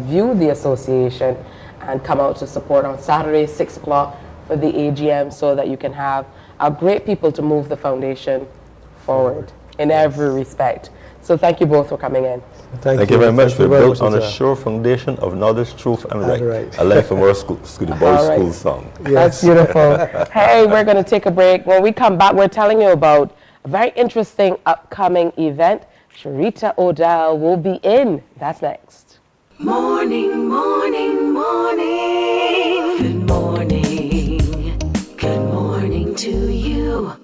view the association and come out to support on Saturday, 6 o'clock for the AGM, so that you can have great people to move the foundation forward in every respect. So thank you both for coming in.
Thank you very much. We're built on a sure foundation of knowledge, truth, and right. A life from our school, the boys' school song.
Yes. That's beautiful. Hey, we're going to take a break. When we come back, we're telling you about a very interesting upcoming event. Sharita Odell will be in. That's next.
Morning, morning, morning. Good morning. Good morning to you.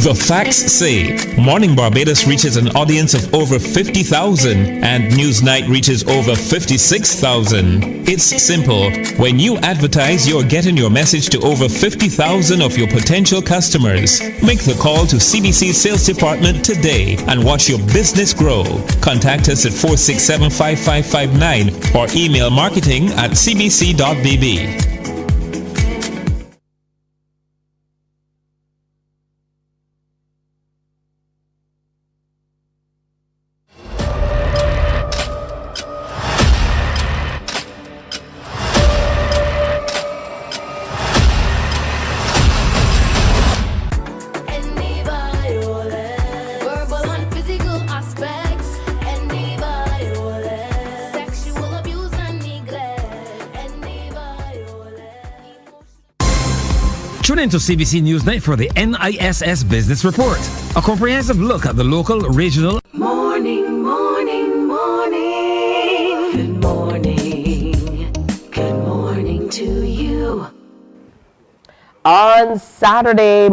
The facts say Morning Barbados reaches an audience of over 50,000 and Newsnight reaches over 56,000. It's simple. When you advertise, you're getting your message to over 50,000 of your potential customers. Make the call to CBC Sales Department today and watch your business grow. Contact us at 467-5559 or email marketing@cbc.bb.
Tune into CBC Newsnight for the NISS Business Report, a comprehensive look at the local, regional.
Morning, morning, morning. Good morning. Good morning to you.
On Sunday,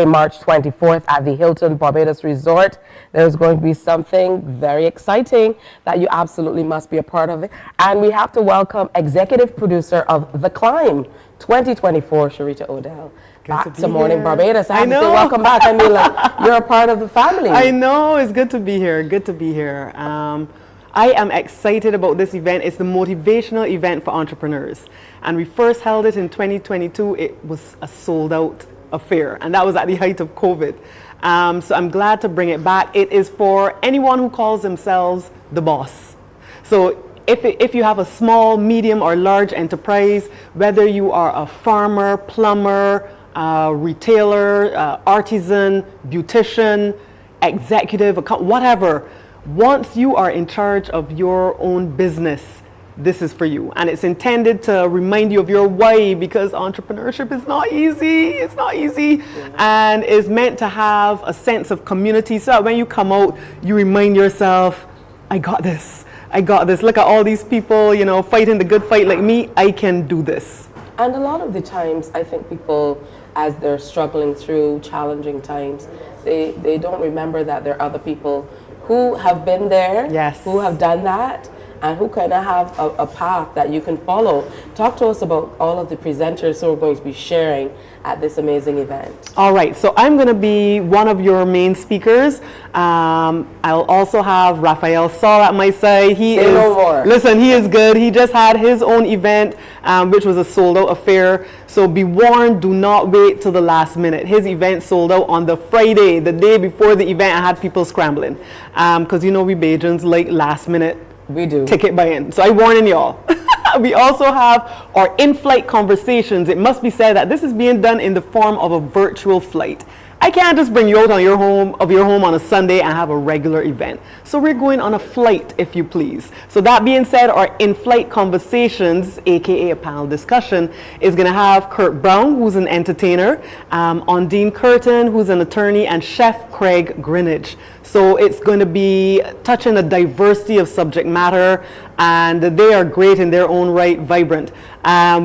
March 24th at the Hilton Barbados Resort, there's going to be something very exciting that you absolutely must be a part of it. And we have to welcome executive producer of The Climb 2024, Sharita Odell. Back to Mornin Barbados. I have to say welcome back. I mean, like, you're a part of the family.
I know, it's good to be here. Good to be here. I am excited about this event. It's the motivational event for entrepreneurs. And we first held it in 2022. It was a sold out affair, and that was at the height of COVID. So I'm glad to bring it back. It is for anyone who calls themselves the boss. So if you have a small, medium, or large enterprise, whether you are a farmer, plumber, retailer, artisan, beautician, executive, whatever, once you are in charge of your own business, this is for you. And it's intended to remind you of your why, because entrepreneurship is not easy. It's not easy. And is meant to have a sense of community, so that when you come out, you remind yourself, I got this. I got this. Look at all these people, you know, fighting the good fight like me. I can do this.
And a lot of the times, I think people, as they're struggling through challenging times, they don't remember that there are other people who have been there, who have done that, and who kind of have a path that you can follow. Talk to us about all of the presenters who are going to be sharing at this amazing event.
All right, so I'm going to be one of your main speakers. I'll also have Raphael Saul at my side. He is good. He just had his own event, which was a sold out affair. So be warned, do not wait till the last minute. His event sold out on the Friday, the day before the event. I had people scrambling. Because you know we Bajans like last minute ticket buy-in. So I'm warning y'all. We also have our in-flight conversations. It must be said that this is being done in the form of a virtual flight. I can't just bring you out on your home on a Sunday and have a regular event. So we're going on a flight, if you please. So that being said, our in-flight conversations, aka a panel discussion, is going to have Kurt Brown, who's an entertainer, Ondine Curtin, who's an attorney, and Chef Craig Greenwich. So it's going to be touching a diversity of subject matter, and they are great in their own right, vibrant.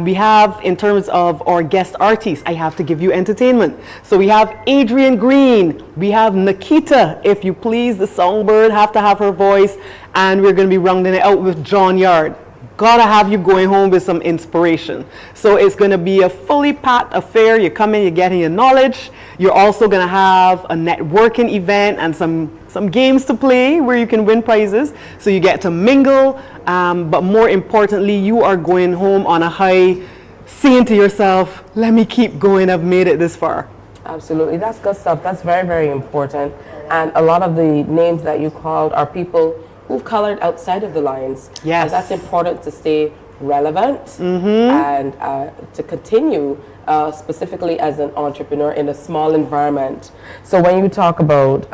We have, in terms of our guest artists, I have to give you entertainment. So we have Adrian Green, we have Nikita, if you please, the songbird, have to have her voice, and we're going to be rounding it out with John Yard. Gotta have you going home with some inspiration. So it's going to be a fully packed affair. You come in, you're getting your knowledge. You're also going to have a networking event and some games to play where you can win prizes. So you get to mingle, but more importantly, you are going home on a high, saying to yourself, let me keep going, I've made it this far.
Absolutely, that's good stuff. That's very, very important. And a lot of the names that you called are people who've colored outside of the lines.
Yes.
And that's important to stay relevant and to continue specifically as an entrepreneur in a small environment. So when you talk about,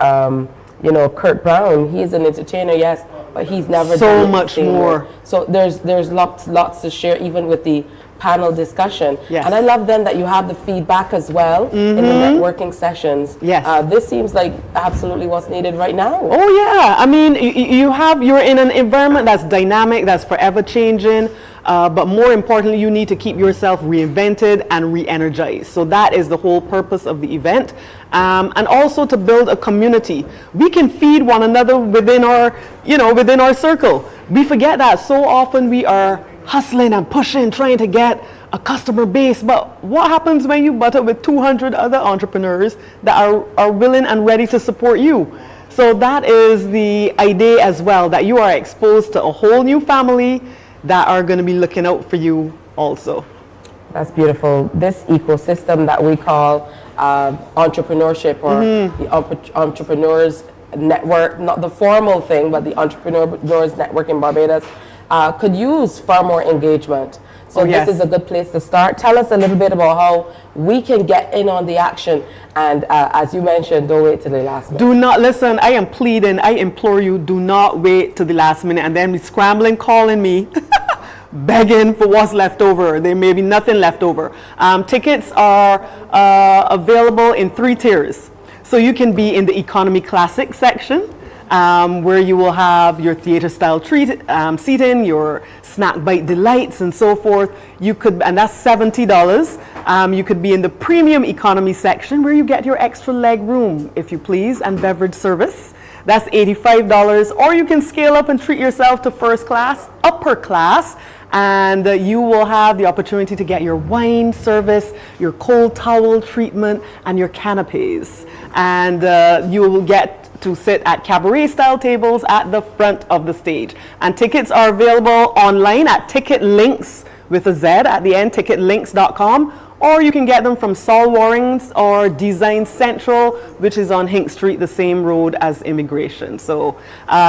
you know, Kurt Brown, he's an entertainer, yes, but he's never
so
done
much more.
Way. So there's lots to share, even with the panel discussion.
Yes.
And I love then that you have the feedback as well in the networking sessions.
Yes.
This seems like absolutely what's needed right now.
Oh yeah, I mean, you're in an environment that's dynamic, that's forever changing, but more importantly, you need to keep yourself reinvented and re-energized. So that is the whole purpose of the event. And also to build a community. We can feed one another within our circle. We forget that so often we are hustling and pushing, trying to get a customer base. But what happens when you butt up with 200 other entrepreneurs that are willing and ready to support you? So that is the idea as well, that you are exposed to a whole new family that are going to be looking out for you also.
That's beautiful. This ecosystem that we call entrepreneurship, or the entrepreneurs network, not the formal thing, but the entrepreneurs network in Barbados, could use far more engagement. So this is a good place to start. Tell us a little bit about how we can get in on the action. And as you mentioned, don't wait till the last minute.
Do not listen. I am pleading. I implore you, do not wait till the last minute and then be scrambling, calling me, begging for what's left over. There may be nothing left over. Tickets are available in 3 tiers. So you can be in the economy classic section, where you will have your theater style seating, your snack bite delights and so forth. You could, and that's $70. You could be in the premium economy section where you get your extra leg room, if you please, and beverage service. That's $85. Or you can scale up and treat yourself to first class, upper class, and you will have the opportunity to get your wine service, your cold towel treatment, and your canapes. And you will get to sit at cabaret style tables at the front of the stage. And tickets are available online at Ticket Links with a Z at the end, ticketlinks.com, or you can get them from Saul Warings or Design Central, which is on Hink Street, the same road as Immigration. So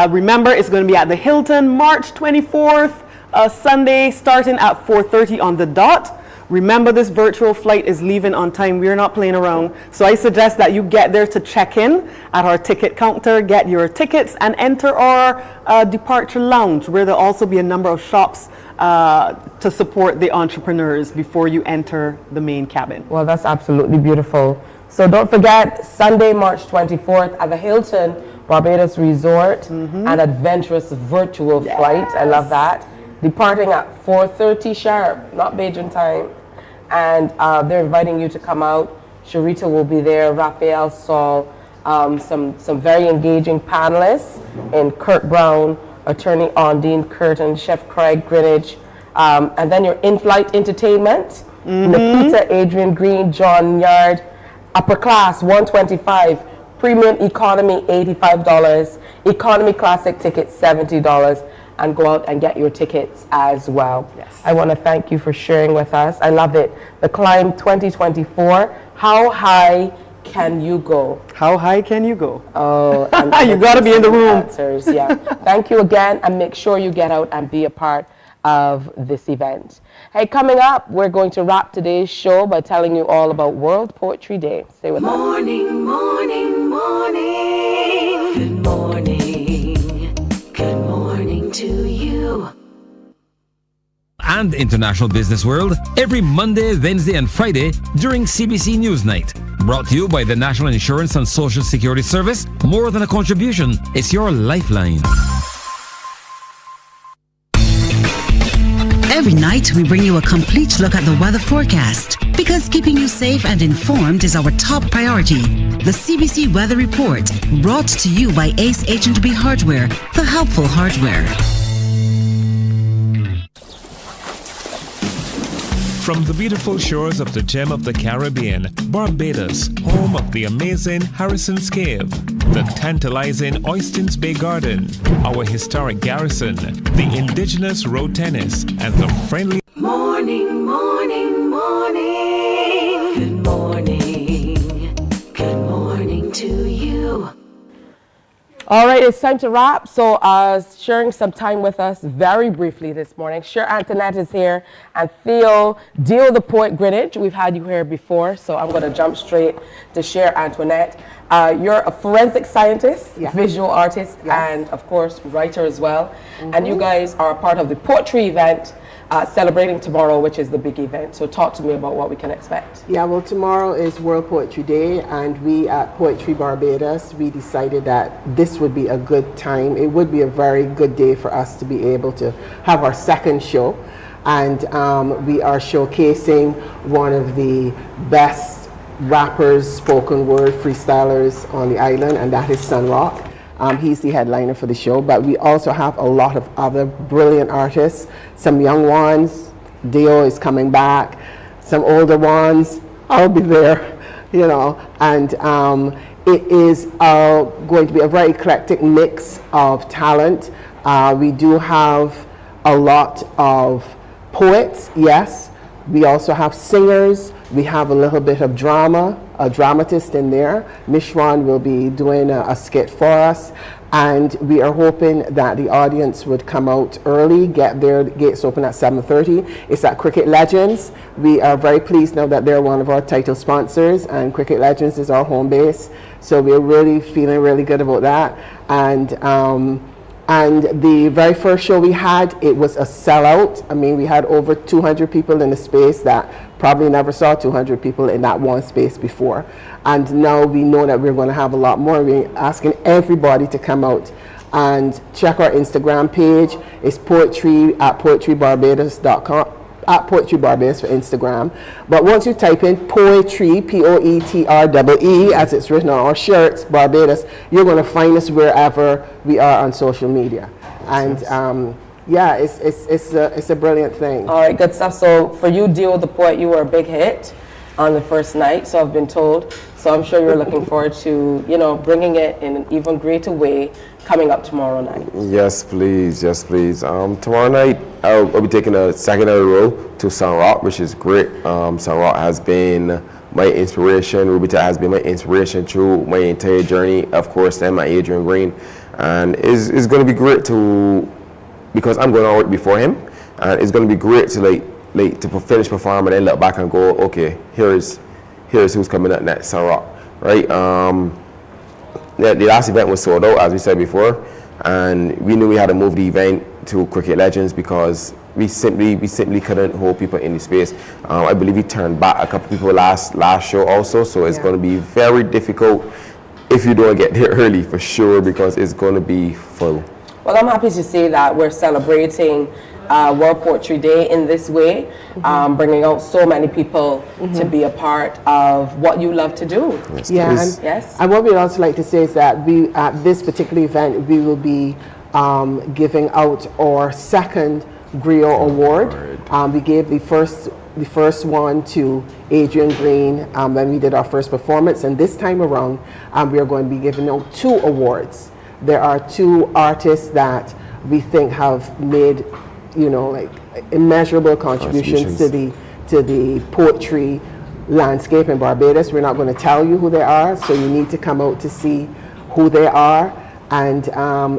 remember, it's going to be at the Hilton, March 24th, Sunday, starting at 4:30 on the dot. Remember, this virtual flight is leaving on time. We're not playing around. So I suggest that you get there to check in at our ticket counter, get your tickets, and enter our departure lounge, where there'll also be a number of shops to support the entrepreneurs before you enter the main cabin.
Well, that's absolutely beautiful. So don't forget, Sunday, March 24th at the Hilton Barbados Resort, an adventurous virtual flight. I love that. Departing at 4:30 sharp, not Beijing time. And they're inviting you to come out. Sharita will be there, Raphael, Saul, some very engaging panelists in Kurt Brown, Attorney Ondine Curtin, Chef Craig Greenwich, and then your in-flight entertainment, Nikita, Adrian Green, John Yard, upper class $125, premium economy $85, economy classic ticket $70, and go out and get your tickets as well. Yes. I want to thank you for sharing with us. I love it. The Climb 2024, how high can you go?
How high can you go?
Oh,
you got to be in the room.
Answers, yeah. Thank you again, and make sure you get out and be a part of this event. Hey, coming up, we're going to wrap today's show by telling you all about World Poetry Day. Stay with us.
Morning, morning, morning. Good morning. Good morning to you.
And international business world every Monday, Wednesday, and Friday during CBC News Night. Brought to you by the National Insurance and Social Security Service. More than a contribution, it's your lifeline.
Every night, we bring you a complete look at the weather forecast because keeping you safe and informed is our top priority. The CBC Weather Report, brought to you by Ace H&B Hardware, the helpful hardware.
From the beautiful shores of the gem of the Caribbean, Barbados, home of the amazing Harrison's Cave, the tantalizing Oistins Bay Garden, our historic garrison, the indigenous road tennis, and the friendly...
Morning, morning, morning. Good morning. Good morning to you.
All right, it's time to wrap. So sharing some time with us very briefly this morning, Cher Antoinette is here, and Theo the Poet Greenwich. We've had you here before, so I'm going to jump straight to Cher Antoinette. You're a forensic scientist, visual artist, and of course, writer as well. And you guys are a part of the poetry event celebrating tomorrow, which is the big event. So talk to me about what we can expect.
Yeah, well, tomorrow is World Poetry Day, and we at Poetry Barbados, we decided that this would be a good time. It would be a very good day for us to be able to have our second show. And we are showcasing one of the best rappers, spoken word freestylers on the island, and that is Sunrock. He's the headliner for the show, but we also have a lot of other brilliant artists, some young ones. Dio is coming back, some older ones. I'll be there, you know, and it is going to be a very eclectic mix of talent. We do have a lot of poets, yes. We also have singers. We have a little bit of drama, a dramatist in there. Mishwan will be doing a skit for us. And we are hoping that the audience would come out early, get their gates open at 7:30. It's at Cricket Legends. We are very pleased now that they're one of our title sponsors, and Cricket Legends is our home base. So we're really feeling really good about that. And the very first show we had, it was a sellout. I mean, we had over 200 people in the space that probably never saw 200 people in that one space before. And now we know that we're going to have a lot more. We're asking everybody to come out and check our Instagram page. It's poetry at poetrybarbados.com. At Poetry Barbados for Instagram. But once you type in poetry, Poetree, as it's written on our shirts, Barbados, you're going to find us wherever we are on social media. And yeah, it's a brilliant thing.
All right, good stuff. So for you, Dio the Poet, you were a big hit on the first night, so I've been told. So So I'm sure you're looking forward to, you know, bringing it in an even greater way coming up tomorrow night.
Yes, please. Yes, please. Tomorrow night, I'll be taking a secondary role to San Rock, which is great. San Rock has been my inspiration. Rubita has been my inspiration through my entire journey. Of course, then my Adrian Green. And it's going to be great because I'm going to work before him. And it's going to be great to to finish performing and then look back and go, okay, here's who's coming up next, San Rock, right? The last event was sold out, as we said before, and we knew we had to move the event to Cricket Legends because we simply couldn't hold people in the space. I believe we turned back a couple people last show also, so it's going to be very difficult if you don't get there early for sure, because it's going to be full.
Well, I'm happy to say that we're celebrating World Poetry Day in this way, bringing out so many people to be a part of what you love to do.
Yes,
And what we'd also like to say is that we, at this particular event, we will be giving out our second Griot Award. We gave the first one to Adrian Green when we did our first performance, and this time around we are going to be giving out 2 awards. There are 2 artists that we think have made, you know, like immeasurable contributions to the poetry landscape in Barbados. We're not going to tell you who they are, so you need to come out to see who they are. And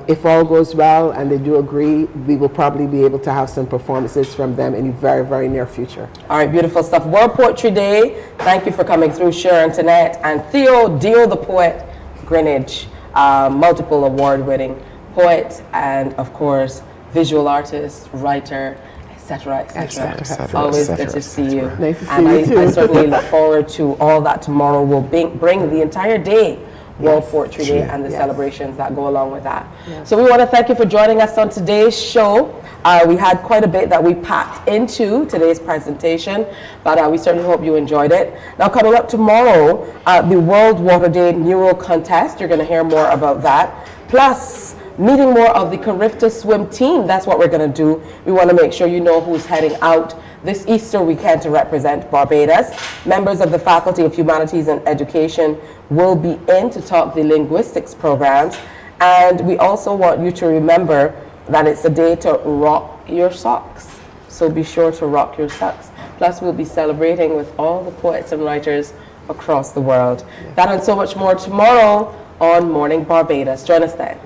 if all goes well and they do agree, we will probably be able to have some performances from them in the very, very near future.
All right, beautiful stuff. World Poetry Day. Thank you for coming through, Sharon Tonette and Theo Dio the Poet Greenwich, multiple award-winning poet and, of course, visual artist, writer, etc., etc. Always good to see you.
Nice to see
and
you too.
I certainly look forward to all that tomorrow will bring the entire day. World Poetry Day and the celebrations that go along with that. So we want to thank you for joining us on today's show. We had quite a bit that we packed into today's presentation, but we certainly hope you enjoyed it. Now coming up tomorrow, the World Water Day Mural Contest. You're going to hear more about that. Plus, meeting more of the Carifta swim team. That's what we're going to do. We want to make sure you know who's heading out this Easter weekend to represent Barbados. Members of the Faculty of Humanities and Education will be in to talk the linguistics programs. And we also want you to remember that it's a day to rock your socks. So be sure to rock your socks. Plus, we'll be celebrating with all the poets and writers across the world. That and so much more tomorrow on Morning Barbados. Join us then.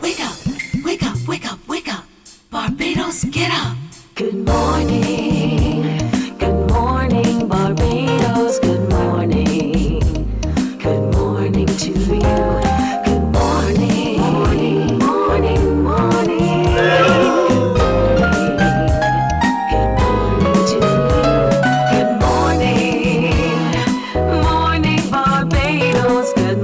Wake up, wake up, wake up, wake up. Barbados, get up. Good morning. Good morning, Barbados. Good morning. Good morning to you. Good morning. Morning, morning, morning. Good morning to you. Good morning. Morning, Barbados. Good